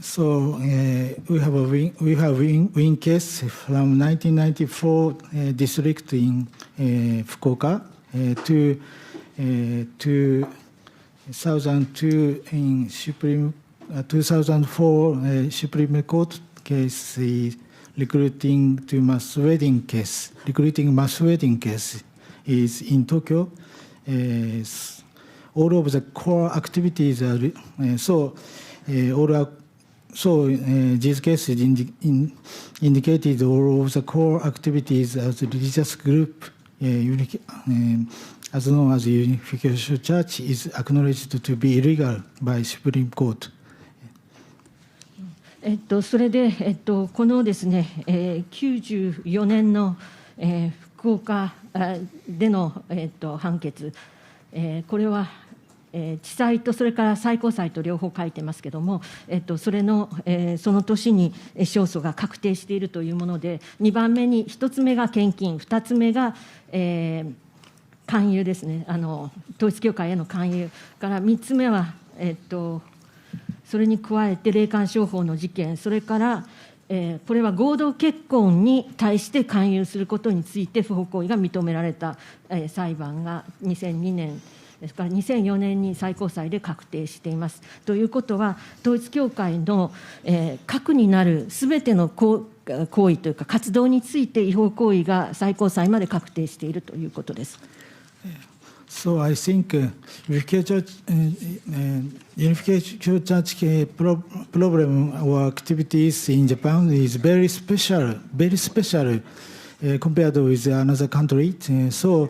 So we have win case from 1994 district in Fukuoka to 2002 in 2004 Supreme Court case. Recruiting mass wedding case is in Tokyo. All of the core activities are these cases indicated all of the core activities as a religious group, as long as the Unification Church is acknowledged to be illegal by Supreme Court. それで、このですね、94年の、福岡での、判決、これは、地裁とそれから最高裁と両方書いてますけども、それの、その年に勝訴が確定しているというもので、2番目に1つ目が献金、2つ目が、勧誘ですね、統一教会への勧誘から3つ目は、それに加えて霊感商法の事件、それから、これは合同結婚に対して勧誘することについて不法行為が認められた、裁判が2002年ですから2004年に最高裁で確定しています。ということは統一教会の、核になるすべての行為というか活動について違法行為が最高裁まで確定しているということです。So I think Unification Church problem or activities in Japan is very special compared with another country. So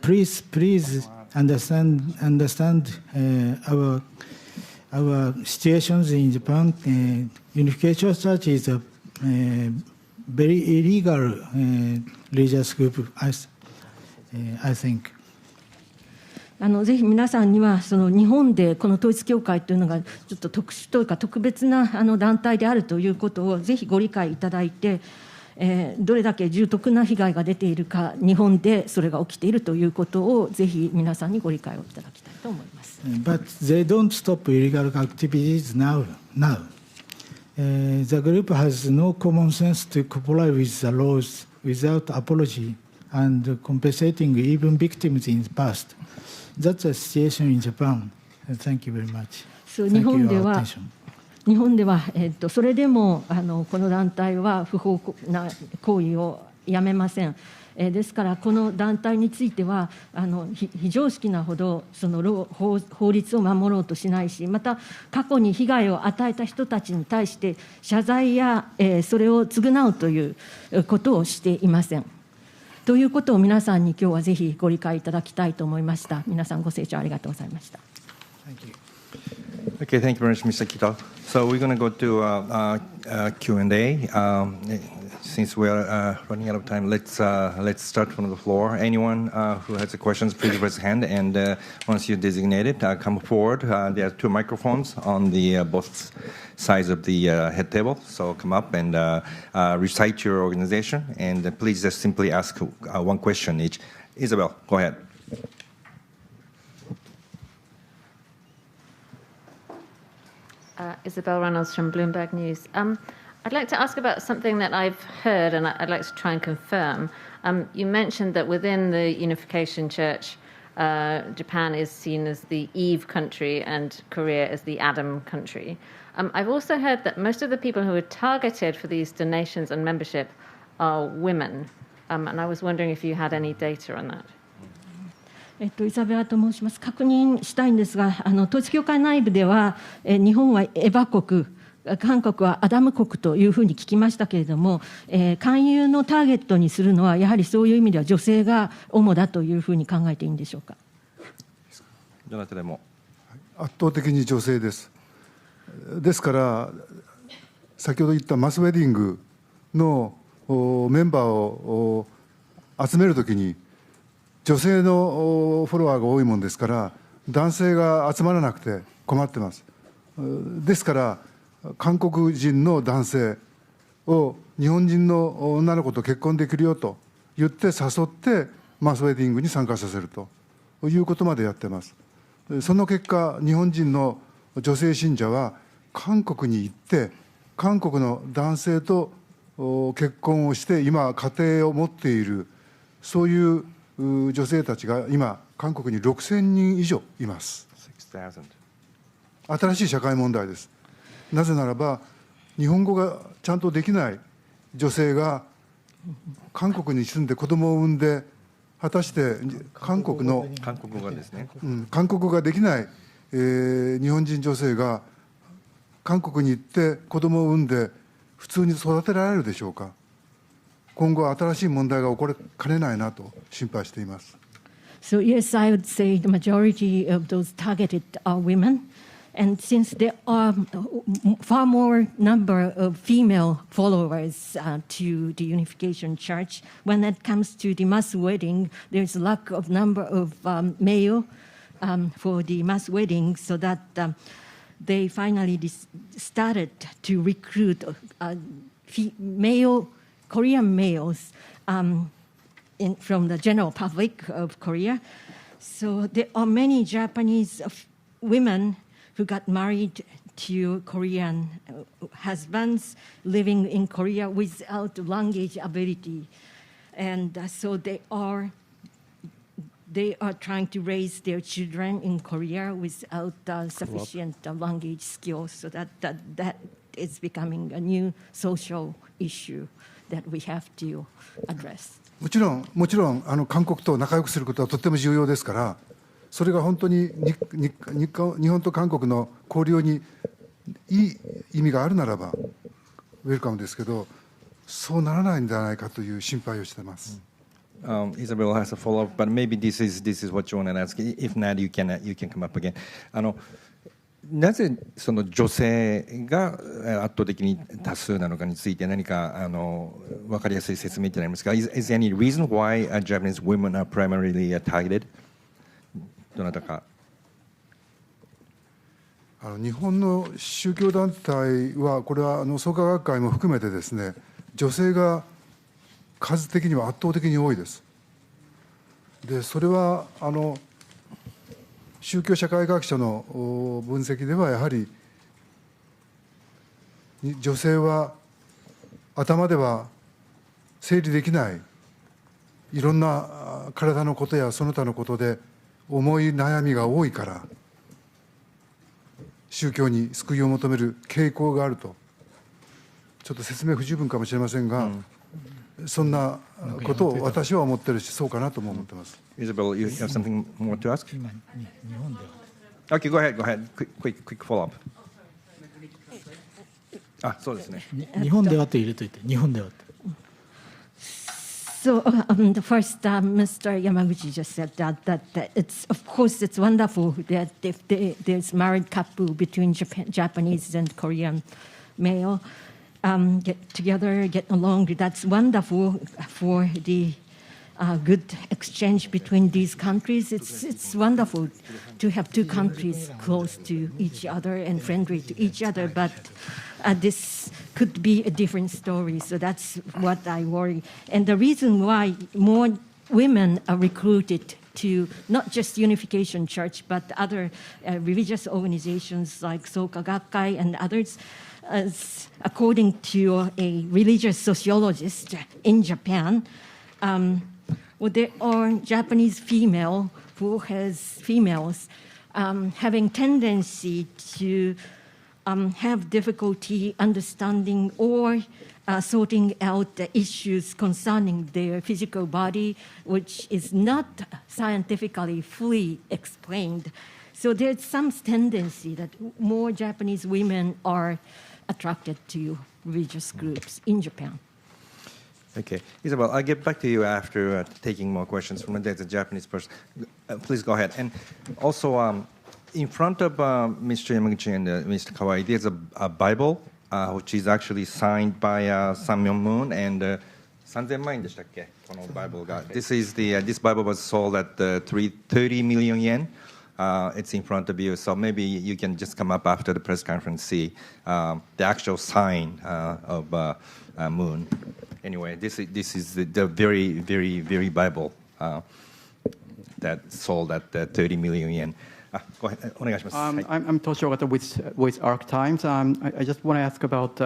please understand our situations in Japan. Unification Church is a very illegal religious group, I think. ぜひ皆さんにはその日本でこの統一教会というのがちょっと特殊というか特別な団体であるということをぜひご理解いただいて、どれだけ重篤な被害が出ているか、日本でそれが起きているということをぜひ皆さんにご理解をいただきたいと思います。But they don't stop illegal activities now. The group has no common sense to comply with the laws without apology and compensating even victims in the past. That's the situation in Japan. Thank you very much. So 日本では日本では、それでもこの団体は不法な行為をやめません。ですから、この団体については非常識なほどその法律を守ろうとしないし、また過去に被害を与えた人たちに対して謝罪や、それを償うということをしていません。ということを皆さんに今日はぜひご理解いただきたいと思いました。皆さんご清聴ありがとうございました。Okay, thank you very much, Mr. Kito. So we're going to go to Q&A. Since we are running out of time, let's start from the floor. Anyone who has questions, please raise your hand, and once you're designated, come forward. There are 2 microphones on the both sides of the head table, so come up and recite your organization, and please just simply ask 1 question each. Isabel, go ahead. Isabel Reynolds from Bloomberg News. I'd like to ask about something that I've heard, and I'd like to try and confirm. You mentioned that within the Unification Church, Japan is seen as the Eve country and Korea as the Adam country. I've also heard that most of the people who are targeted for these donations and membership are women, and I was wondering if you had any data on that. イザベラと申します。確認したいんですが、統一教会内部では、日本はエバ国、韓国はアダム国というふうに聞きましたけれども、勧誘のターゲットにするのはやはりそういう意味では女性が主だというふうに考えていいんでしょうか。どなたでも。圧倒的に女性です。ですから先ほど言ったマスウェディングのメンバーを集めるときに女性のフォロワーが多いもんですから男性が集まらなくて困ってます。ですから韓国人の男性を日本人の女の子と結婚できるよと言って誘ってマスウェディングに参加させるということまでやってます。その結果日本人の女性信者は韓国に行って韓国の男性と結婚をして今家庭を持っているそういう女性たちが今韓国に6000人以上います。新しい社会問題です。なぜならば日本語がちゃんとできない女性が韓国に住んで子供を産んで果たして韓国語がですね、韓国語ができない、日本人女性が韓国に行って子供を産んで普通に育てられるでしょうか。今後新しい問題が起こりかねないなと心配しています。So yes, I would say the majority of those targeted are women. And since there are far more number of female followers to the Unification Church, when it comes to the mass wedding, there's a lack of number of male for the mass wedding, so that they finally started to recruit male Korean males from the general public of Korea. So there are many Japanese women who got married to Korean husbands living in Korea without language ability. And so they are trying to raise their children in Korea without sufficient language skills. So that is becoming a new social issue that we have to address. もちろん韓国と仲良くすることはとても重要ですから、それが本当に日本と韓国の交流にいい意味があるならばウェルカムですけど、そうならないんじゃないかという心配をしています。Isabel has a follow-up, but maybe this is what you want to ask. If not, you can come up again. なぜその女性が圧倒的に多数なのかについて何か分かりやすい説明ってありますか？ Is there any reason why Japanese women are primarily targeted? どなたか。日本の宗教団体はこれは創価学会も含めてですね、女性が数的には圧倒的に多いです。でそれは宗教社会学者の分析ではやはり女性は頭では整理できないいろんな体のことやその他のことで思い悩みが多いから宗教に救いを求める傾向があると、ちょっと説明不十分かもしれませんが、そんなことを私は思ってるし、そうかなとも思ってます。Isabel, you have something more to ask? 今日本では Okay, go ahead. Quick follow-up. あ、そうですね。日本ではと入れといて、日本ではと。So the first, Mr. Yamaguchi just said that it's, of course, it's wonderful that if there's married couple between Japanese and Korean male get together, get along. That's wonderful for the good exchange between these countries. It's wonderful to have two countries close to each other and friendly to each other, but this could be a different story. So that's what I worry. And the reason why more women are recruited to not just Unification Church, but other religious organizations like Soka Gakkai and others, according to a religious sociologist in Japan, there are Japanese females having tendency to have difficulty understanding or sorting out the issues concerning their physical body, which is not scientifically fully explained. So there's some tendency that more Japanese women are attracted to religious groups in Japan. Okay, Isabel, I'll get back to you after taking more questions from the Japanese person. Please go ahead. And also, in front of Mr. Yamaguchi and Mr. Kawai, there's a Bible, which is actually signed by Sam Myung-moon, and 3,000万円でしたっけ、この Bible が。This Bible was sold at 30 million yen. It's in front of you, so maybe you can just come up after the press conference, see the actual sign of Moon. Anyway, this is the very Bible that sold at 30 million yen. Go ahead. お願いします。I'm Toshio Ogata with Arc Times. I just want to ask about,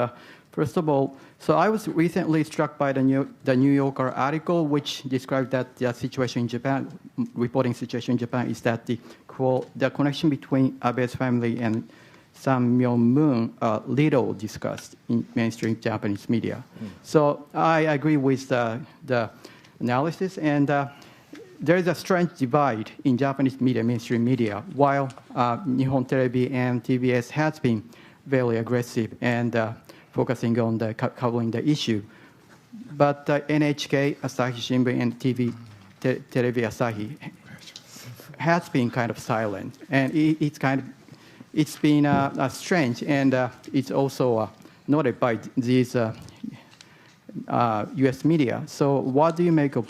first of all, so I was recently struck by the New Yorker article, which described that the situation in Japan, reporting situation in Japan, is that the connection between Abe's family and Sam Myung-moon little discussed in mainstream Japanese media. So I agree with the analysis, and there is a strange divide in Japanese media, mainstream media, while Nihon Terebi and TBS has been very aggressive and focusing on covering the issue. But NHK, Asahi Shimbun, and Terebi Asahi has been kind of silent, and it's been strange, and it's also noted by these U.S. media. So what do you make of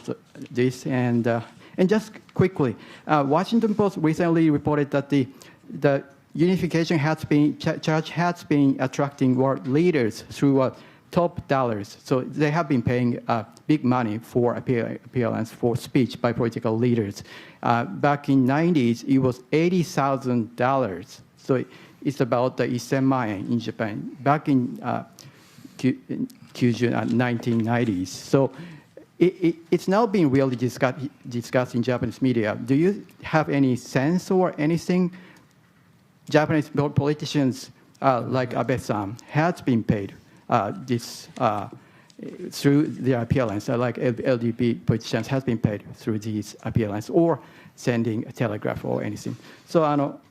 this? And just quickly, Washington Post recently reported that the unification church has been attracting world leaders through top dollars. So they have been paying big money for appearance, for speech by political leaders. Back in 90s, it was $80,000. So it's about 1,000万円 in Japan. Back in 1990s. So it's now being really discussed in Japanese media. Do you have any sense or anything? Japanese politicians like Abe-san has been paid through their appearance, like LDP politicians has been paid through these appearance or sending a telegraph or anything. So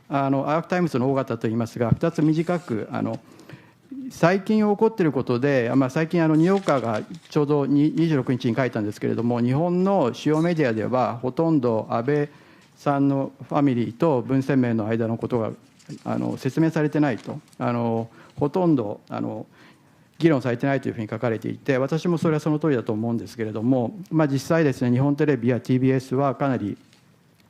アークタイムズの尾形と言いますが、2つ短く最近起こっていることで、最近ニューヨーカーがちょうど26日に書いたんですけれども、日本の主要メディアではほとんど安倍さんのファミリーと文鮮明の間のことが説明されてないと、ほとんど議論されてないというふうに書かれていて、私もそれはその通りだと思うんですけれども、実際ですね、日本テレビや TBS はかなり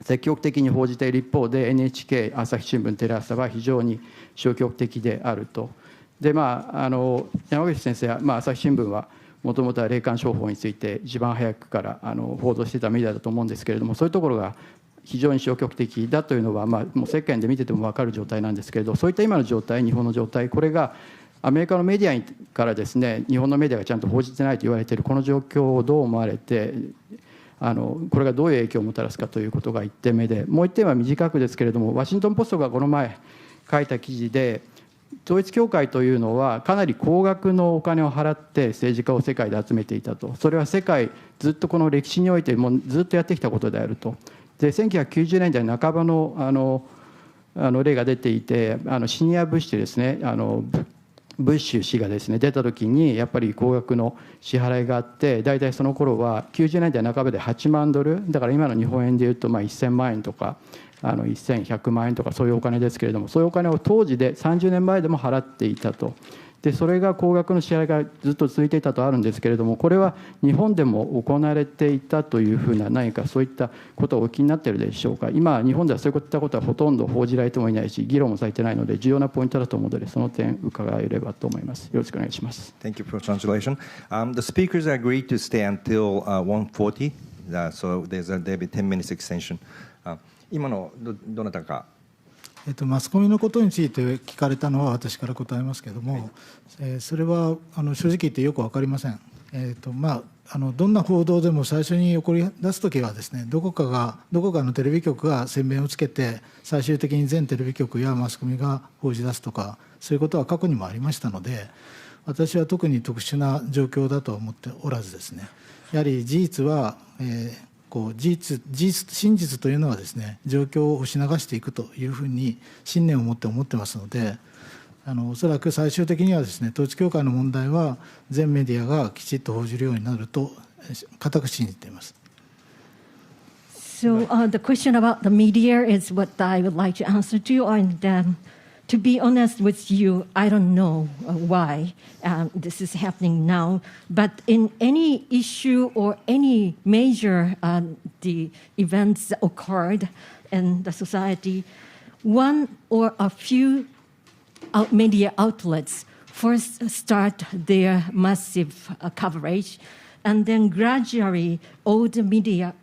積極的に報じている一方で NHK、朝日新聞、テレ朝は非常に消極的であると。で山口先生は、朝日新聞はもともとは霊感商法について一番早くから報道していたメディアだと思うんですけれども、そういうところが非常に消極的だというのは、もう世間で見てても分かる状態なんですけれど、そういった今の状態、日本の状態、これがアメリカのメディアからですね、日本のメディアがちゃんと報じてないと言われているこの状況をどう思われて、これがどういう影響をもたらすかということが1点目で、もう1点は短くですけれども、ワシントン・ポストがこの前書いた記事で、統一教会というのはかなり高額のお金を払って政治家を世界で集めていたと。それは世界ずっとこの歴史においてもうずっとやってきたことであると。で1990年代半ばの例が出ていて、シニアブッシュですね、ブッシュ氏がですね出た時にやっぱり高額の支払いがあって、大体その頃は90年代半ばで8万ドルだから今の日本円でいうと1000万円とか1100万円とかそういうお金ですけれども、そういうお金を当時で30年前でも払っていたと。でそれが高額の支払いがずっと続いていたとあるんですけれども、これは日本でも行われていたというふうな何かそういったことをお気になっているでしょうか。今日本ではそういったことはほとんど報じられてもいないし、議論もされていないので重要なポイントだと思うので、その点伺えればと思います。よろしくお願いします。 Thank you for translation. The speakers agreed to stay until 1:40, so there'll be 10 minutes extension. 今のどなたか。マスコミのことについて聞かれたのは私から答えますけれども、それは正直言ってよく分かりません。どんな報道でも最初に起こり出すときはですね、どこかのテレビ局が宣伝をつけて最終的に全テレビ局やマスコミが報じ出すとか、そういうことは過去にもありましたので、私は特に特殊な状況だとは思っておらずですね、やはり事実は、真実というのはですね、状況を押し流していくというふうに信念を持ってますので、おそらく最終的にはですね、統一教会の問題は全メディアがきちっと報じるようになると固く信じています。So the question about the media is what I would like to answer to, and to be honest with you, I don't know why this is happening now. But in any issue or any major the events that occurred in the society, one or a few media outlets first start their massive coverage, and then gradually all the media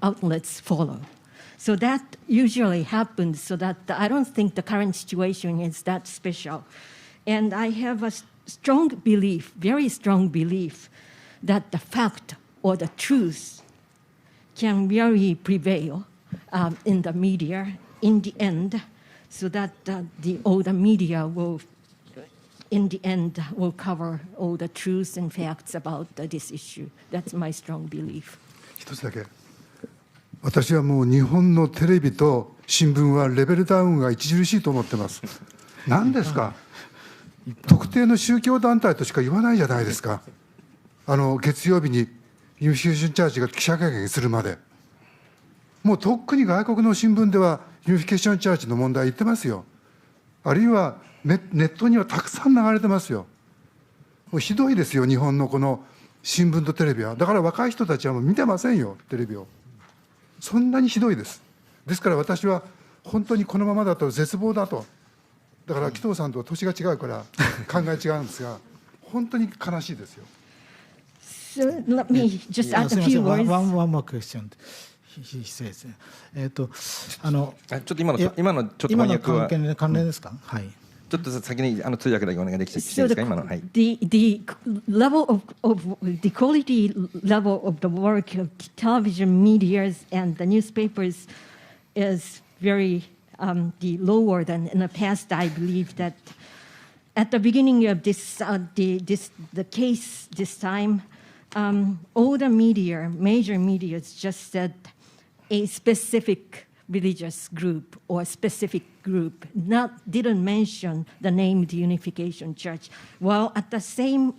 outlets follow. So that usually happens, so that I don't think the current situation is that special. And I have a strong belief, very strong belief, that the fact or the truth can really prevail in the media in the end, so that all the media will, in the end, will cover all the truths and facts about this issue. That's my strong belief. 一つだけ。私はもう日本のテレビと新聞はレベルダウンが著しいと思ってます。何ですか、特定の宗教団体としか言わないじゃないですか。月曜日にユニフィケーションチャーチが記者会見するまで、もうとっくに外国の新聞ではユニフィケーションチャーチの問題言ってますよ。あるいはネットにはたくさん流れてますよ。もうひどいですよ、日本のこの新聞とテレビは。だから若い人たちはもう見てませんよ、テレビを。そんなにひどいです。ですから私は本当にこのままだと絶望だと。だから紀藤さんと年が違うから考え違うんですが、本当に悲しいですよ。So let me just add a few words. One more question. He says. ちょっと今のちょっと翻訳は関連ですか？はい。ちょっと先に通訳だけお願いできていいですか、今の。はい。The level of the quality level of the work of television medias and the newspapers is very the lower than in the past. I believe that at the beginning of the case this time, all the media, major media, just said a specific religious group or specific group, didn't mention the name the Unification Church. While at the same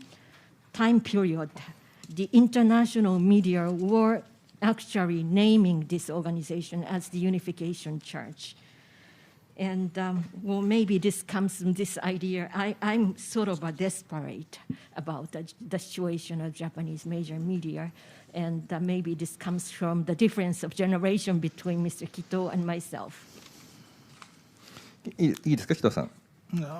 time period, the international media were actually naming this organization as the Unification Church. And well, maybe this comes from this idea. I'm sort of desperate about the situation of Japanese major media. And maybe this comes from the difference of generation between Mr. Kito and myself. いいですか、紀藤さん。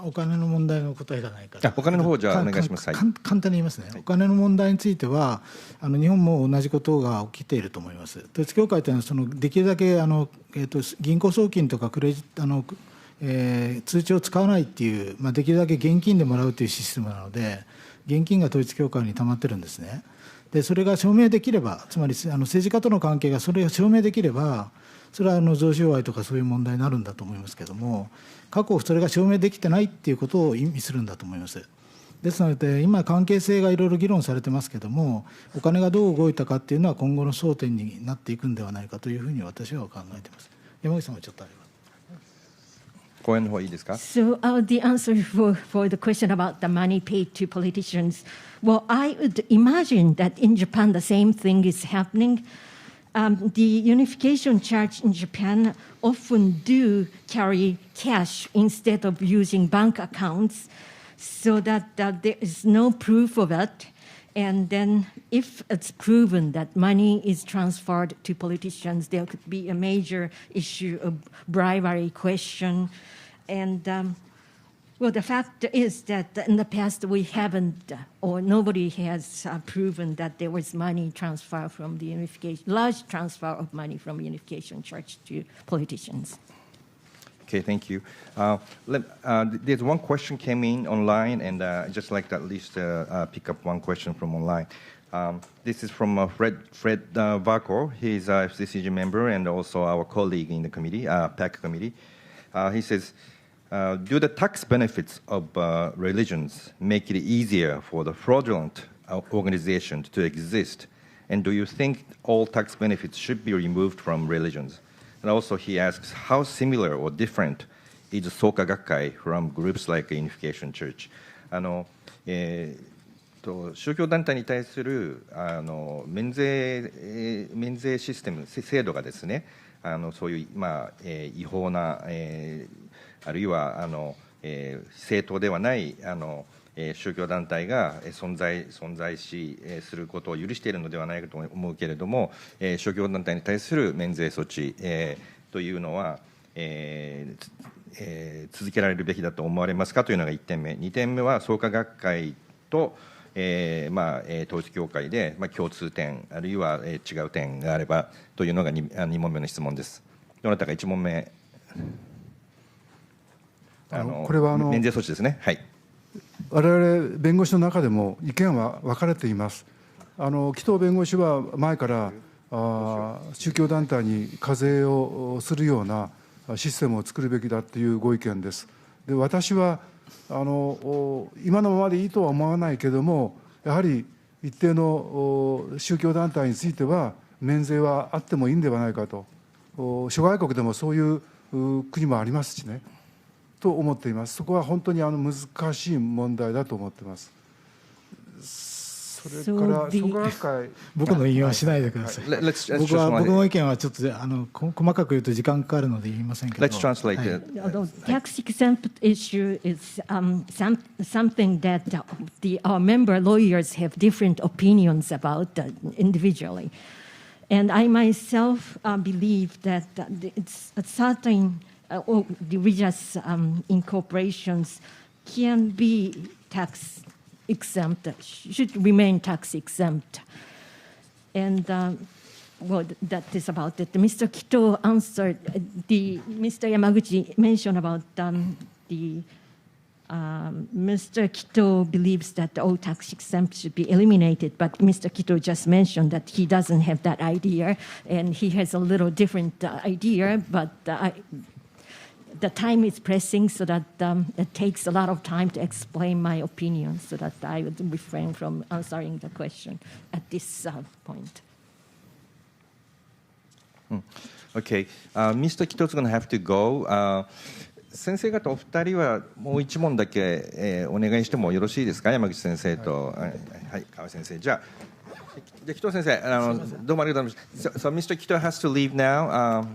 お金の問題の答えがないから。お金の方じゃあお願いします。簡単に言いますね。お金の問題については日本も同じことが起きていると思います。統一教会というのはできるだけ銀行送金とかクレジット通帳を使わないっていう、できるだけ現金でもらうというシステムなので、現金が統一教会に溜まってるんですね。でそれが証明できれば、つまり政治家との関係がそれを証明できれば、それは贈収賄とかそういう問題になるんだと思いますけども、過去それが証明できてないっていうことを意味するんだと思います。ですので今関係性がいろいろ議論されてますけども、お金がどう動いたかっていうのは今後の争点になっていくんではないかというふうに私は考えています。山口さんはちょっとあれば。ご縁の方いいですか? So the answer for the question about the money paid to politicians, well, I would imagine that in Japan the same thing is happening. The Unification Church in Japan often do carry cash instead of using bank accounts, so that there is no proof of it. And then if it's proven that money is transferred to politicians, there could be a major issue of bribery question. And well, the fact is that in the past we haven't, or nobody has proven that there was money transfer from the unification, large transfer of money from Unification Church to politicians. Okay, thank you. There's one question came in online, and I'd just like to at least pick up one question from online. This is from Fred Varco. He's a FCCG member and also our colleague in the committee, PAC committee. He says, do the tax benefits of religions make it easier for the fraudulent organizations to exist? And do you think all tax benefits should be removed from religions? And also he asks, how similar or different is Soka Gakkai from groups like Unification Church? 宗教団体に対する免税システム、制度がですね、そういう、違法な、あるいは正当ではない宗教団体が存在することを許しているのではないかと思うけれども、宗教団体に対する免税措置、というのは、続けられるべきだと思われますかというのが1点目。2点目は創価学会と、統一教会で、共通点あるいは、違う点があればというのが 2問目の質問です。どなたか1問目。これは免税措置ですね。はい。我々弁護士の中でも意見は分かれています。紀藤弁護士は前から宗教団体に課税をするようなシステムを作るべきだというご意見です。で、私は今のままでいいとは思わないけれども、やはり一定の宗教団体については免税はあってもいいんではないかと、諸外国でもそういう国もありますしね、と思っています。そこは本当に難しい問題だと思っています。それから創価学会、僕の引用はしないでください。僕の意見はちょっと細かく言うと時間かかるので言いませんけど。Let's translate it. Tax exempt issue is something that our member lawyers have different opinions about individually. And I myself believe that it's a certain religious incorporations can be tax exempt, should remain tax exempt. And well, that is about it. Mr. Kito answered, Mr. Yamaguchi mentioned about Mr. Kito believes that all tax exempt should be eliminated, but Mr. Kito just mentioned that he doesn't have that idea, and he has a little different idea, but the time is pressing, so that it takes a lot of time to explain my opinion, so that I would refrain from answering the question at this point. Okay, Mr. Kito is going to have to go. 先生方お二人はもう一問だけ、お願いしてもよろしいですか、山口先生と、はい、川先生。じゃあ紀藤先生、どうもありがとうございました。So Mr. Kito has to leave now.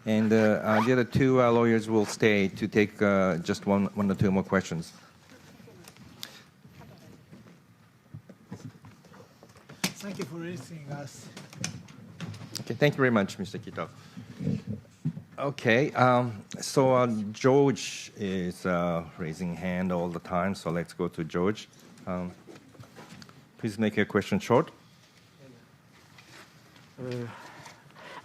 And the other two lawyers will stay to take just one or two more questions. Thank you for listening us. Okay, thank you very much, Mr. Kito. Okay, so George is raising hand all the time, so let's go to George. Please make your question short.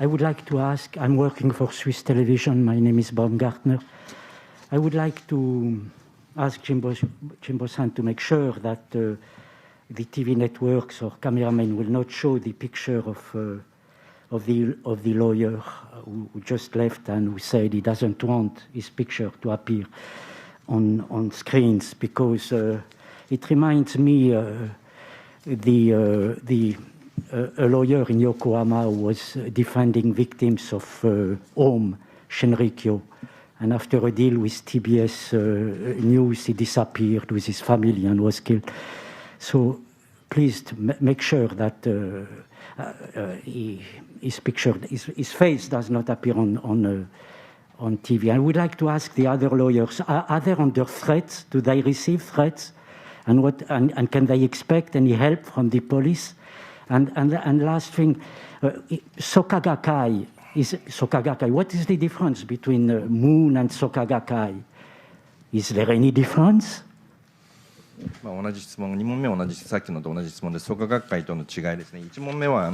I would like to ask, I'm working for Swiss Television, my name is Baumgartner. I would like to ask Jimbo-san to make sure that the TV networks or cameramen will not show the picture of the lawyer who just left and who said he doesn't want his picture to appear on screens because it reminds me a lawyer in Yokohama who was defending victims of Home Shinrikyo. And after a deal with TBS News, he disappeared with his family and was killed. So please make sure that his picture, his face does not appear on TV. I would like to ask the other lawyers, are they under threats? Do they receive threats? And can they expect any help from the police? And last thing, Sokagakai. What is the difference between Moon and Sokagakai? Is there any difference? 同じ質問、2問目は同じ、さっきのと同じ質問で、創価学会との違いですね。1問目は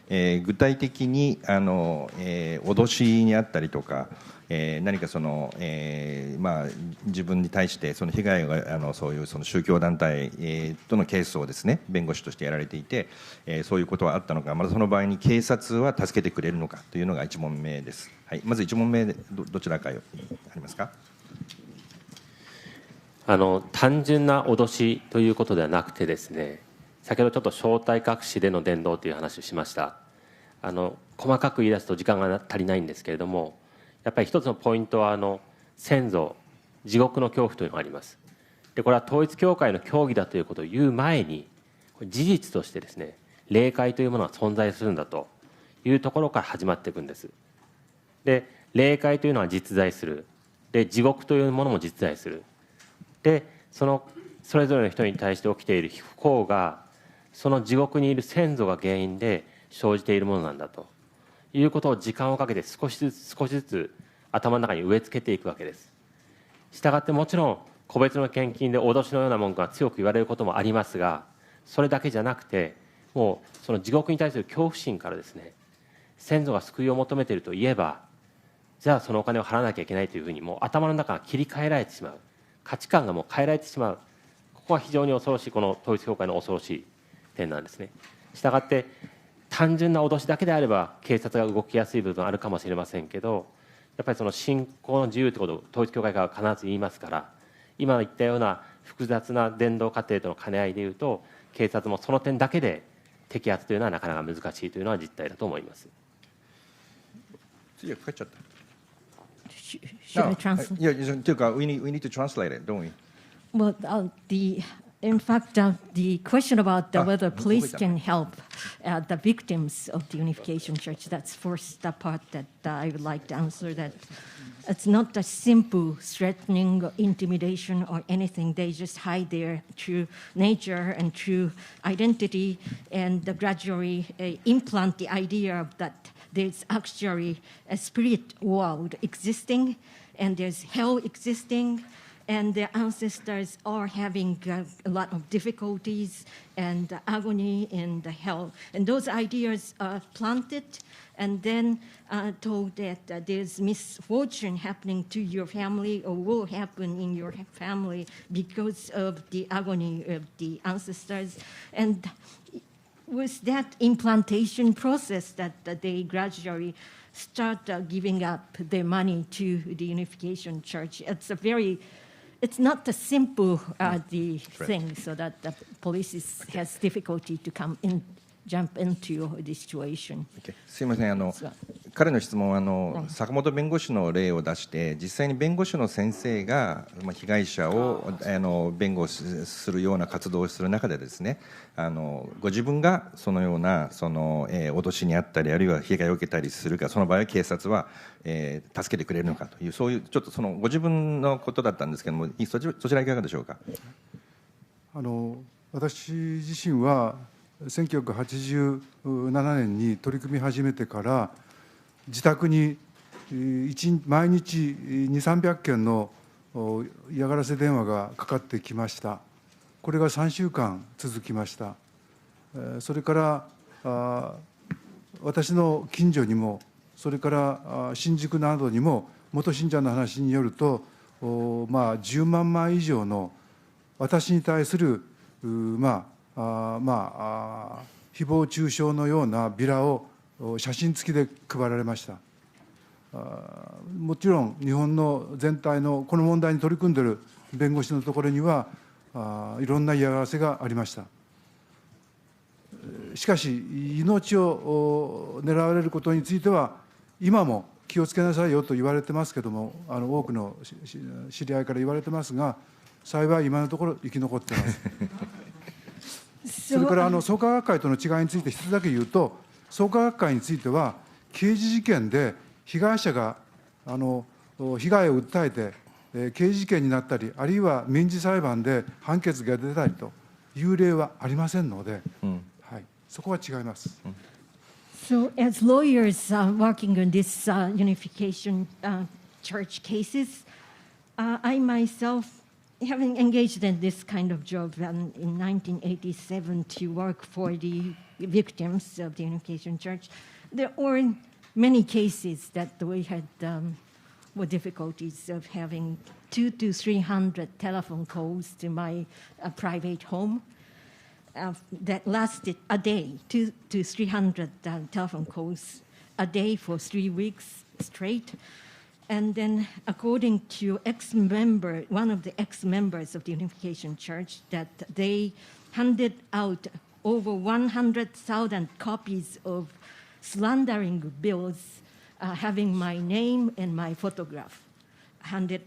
具体的に脅しにあったりとか、何かその、自分に対してその被害がそういうその宗教団体とのケースをですね、弁護士としてやられていて、そういうことはあったのか、またその場合に警察は助けてくれるのかというのが1問目です。はい、まず1問目で どちらかありますか。単純な脅しということではなくてですね、先ほどちょっと正体隠しでの伝道という話をしました。細かく言い出すと時間が足りないんですけれども、やっぱり一つのポイントは先祖、地獄の恐怖というのがあります。でこれは統一教会の教義だということを言う前に、事実としてですね、霊界というものは存在するんだというところから始まっていくんです。で霊界というのは実在する。で地獄というものも実在する。でそれぞれの人に対して起きている不幸がその地獄にいる先祖が原因で生じているものなんだということを時間をかけて少しずつ頭の中に植え付けていくわけです。したがってもちろん個別の献金で脅しのような文句が強く言われることもありますが、それだけじゃなくてもうその地獄に対する恐怖心からですね、先祖が救いを求めているといえばじゃあそのお金を払わなきゃいけないというふうにもう頭の中が切り替えられてしまう、価値観がもう変えられてしまう。ここは非常に恐ろしい、この統一教会の恐ろしい点なんですね。したがって単純な脅しだけであれば警察が動きやすい部分あるかもしれませんけど、やっぱりその信仰の自由ということを統一教会が必ず言いますから、今言ったような複雑な伝道過程との兼ね合いでいうと、警察もその点だけで摘発というのはなかなか難しいというのは実態だと思います。次はかかっちゃった。Should I translate? Yeah, we need to translate it, don't we? Well, in fact, the question about whether police can help the victims of the Unification Church, that's first the part that I would like to answer. That it's not a simple threatening or intimidation or anything. They just hide their true nature and true identity and gradually implant the idea that there's actually a spirit world existing and there's hell existing and their ancestors are having a lot of difficulties and agony in the hell. And those ideas are planted and then told that there's misfortune happening to your family or will happen in your family because of the agony of the ancestors. And with that implantation process that they gradually start giving up their money to the Unification Church. It's not a simple the thing, so that the police has difficulty to jump into the situation. すいません、彼の質問は坂本弁護士の例を出して、実際に弁護士の先生が被害者を弁護するような活動をする中でですね、ご自分がそのような脅しにあったり、あるいは被害を受けたりするか、その場合は警察は助けてくれるのかという、そういうちょっとご自分のことだったんですけども、そちらいかがでしょうか。私自身は1987年に取り組み始めてから自宅に毎日200、300件の嫌がらせ電話がかかってきました。これが3週間続きました。それから私の近所にも、それから新宿などにも元信者の話によると10万枚以上の私に対する誹謗中傷のようなビラを写真付きで配られました。もちろん日本の全体のこの問題に取り組んでいる弁護士のところにはいろんな嫌がらせがありました。しかし命を狙われることについては今も気をつけなさいよと言われてますけども、多くの知り合いから言われてますが、幸い今のところ生き残ってますそれから創価学会との違いについて一つだけ言うと、創価学会については刑事事件で被害者が被害を訴えて刑事事件になったり、あるいは民事裁判で判決が出たりという例はありませんので、はい、そこは違います。So, as lawyers working on this unification church cases, I myself, having engaged in this kind of job in 1987 to work for the victims of the unification church, there were many cases that we had were difficulties of having 200 to 300 telephone calls to my private home. That lasted a day, 200 to 300 telephone calls a day for 3 weeks straight. And then, according to one of the ex-members of the Unification Church, that they handed out over 100,000 copies of slandering bills having my name and my photograph handed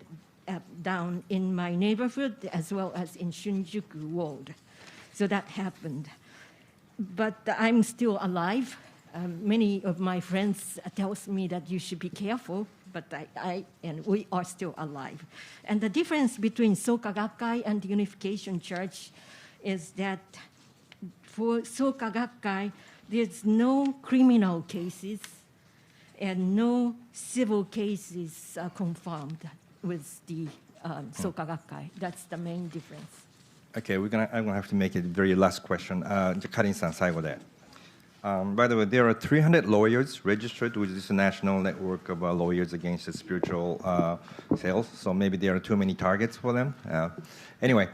down in my neighborhood as well as in Shinjuku Ward. So that happened. But I'm still alive. Many of my friends tells me that you should be careful, but I and we are still alive. And the difference between Soka Gakkai and the Unification Church is that for Soka Gakkai, there's no criminal cases and no civil cases confirmed with the Soka Gakkai. That's the main difference. Okay, I'm gonna have to make it very last question. Karin-san, 最後で。By the way, there are 300 lawyers registered with this national network of lawyers against the spiritual sales. So maybe there are too many targets for them. Anyway,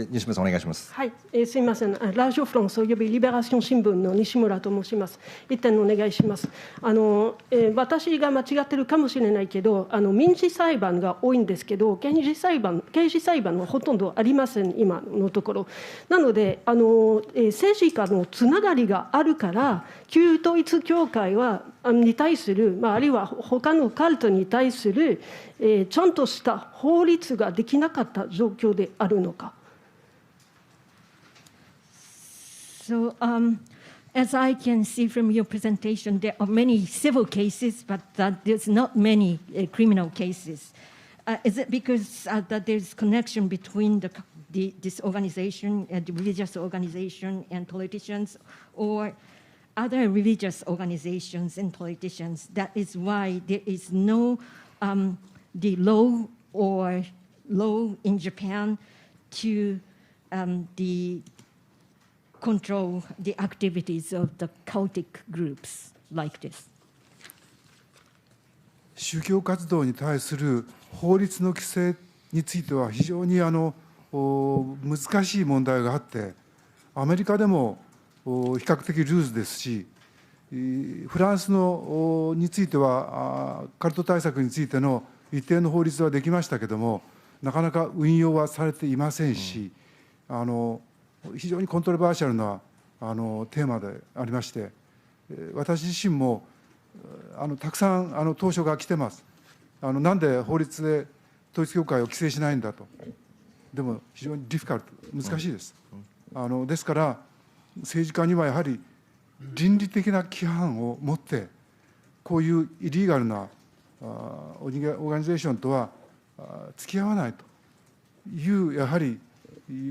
西村さんお願いします。はい、すみません。ラジオフランスおよびリベラション新聞の西村と申します。一点お願いします。私が間違ってるかもしれないけど、民事裁判が多いんですけど、刑事裁判はほとんどありません今のところ。なので政治家のつながりがあるから、旧統一教会に対する、あるいは他のカルトに対する、ちゃんとした法律ができなかった状況であるのか。So, as I can see from your presentation, there are many civil cases, but there's not many criminal cases. Is it because that there's connection between this organization, the religious organization, and politicians, or other religious organizations and politicians? That is why there is no the law in Japan to the control the activities of the cultic groups like this. 宗教活動に対する法律の規制については非常に難しい問題があって、アメリカでも比較的ルーズですし、フランスについてはカルト対策についての一定の法律はできましたけども、なかなか運用はされていませんし、非常にコントロバーシャルなテーマでありまして、私自身もたくさん投書が来てます。なんで法律で統一教会を規制しないんだと。でも非常にディフィカルト、難しいです。ですから政治家にはやはり倫理的な規範を持ってこういうイリーガルなオーガニゼーションとは付き合わないというやはり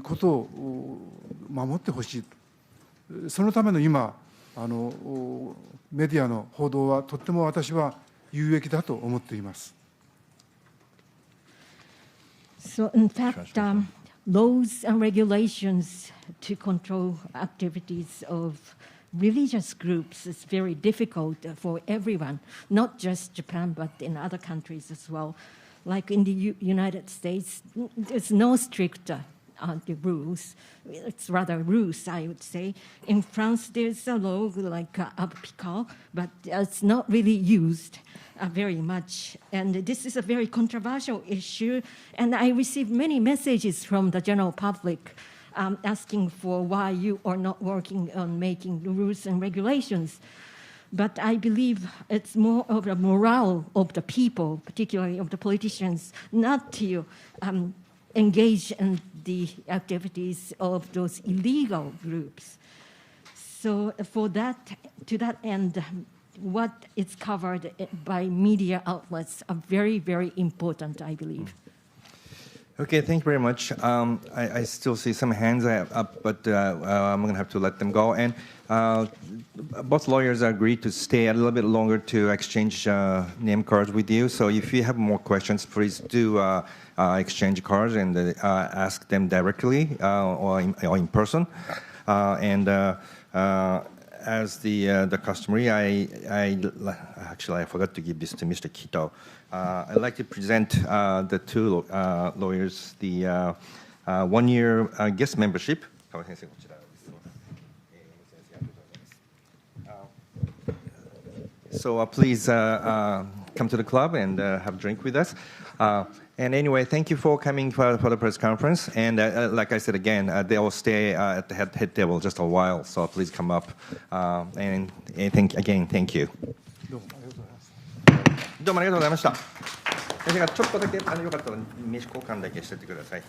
ことを守ってほしいと。そのための今メディアの報道はとっても私は有益だと思っています。So in fact, laws and regulations to control activities of religious groups is very difficult for everyone, not just Japan, but in other countries as well. Like in the United States, there's no strict the rules. It's rather rules, I would say. In France, there's a law like Apicol, but it's not really used very much. And this is a very controversial issue. And I received many messages from the general public asking for why you are not working on making the rules and regulations. But I believe it's more of the morale of the people, particularly of the politicians, not to engage in the activities of those illegal groups. So for that, to that end, what is covered by media outlets are very, very important, I believe. Okay, thank you very much. I still see some hands up, but I'm going to have to let them go. And both lawyers agreed to stay a little bit longer to exchange name cards with you. So if you have more questions, please do exchange cards and ask them directly or in person. As the customary, I forgot to give this to Mr. Kito. I'd like to present the two lawyers the 1-year guest membership. So please come to the club and have a drink with us. And anyway, thank you for coming for the press conference. And like I said again, they will stay at the head table just a while. So please come up. And thank you. どうもありがとうございました。先生がちょっとだけよかったら名刺交換だけしてってください。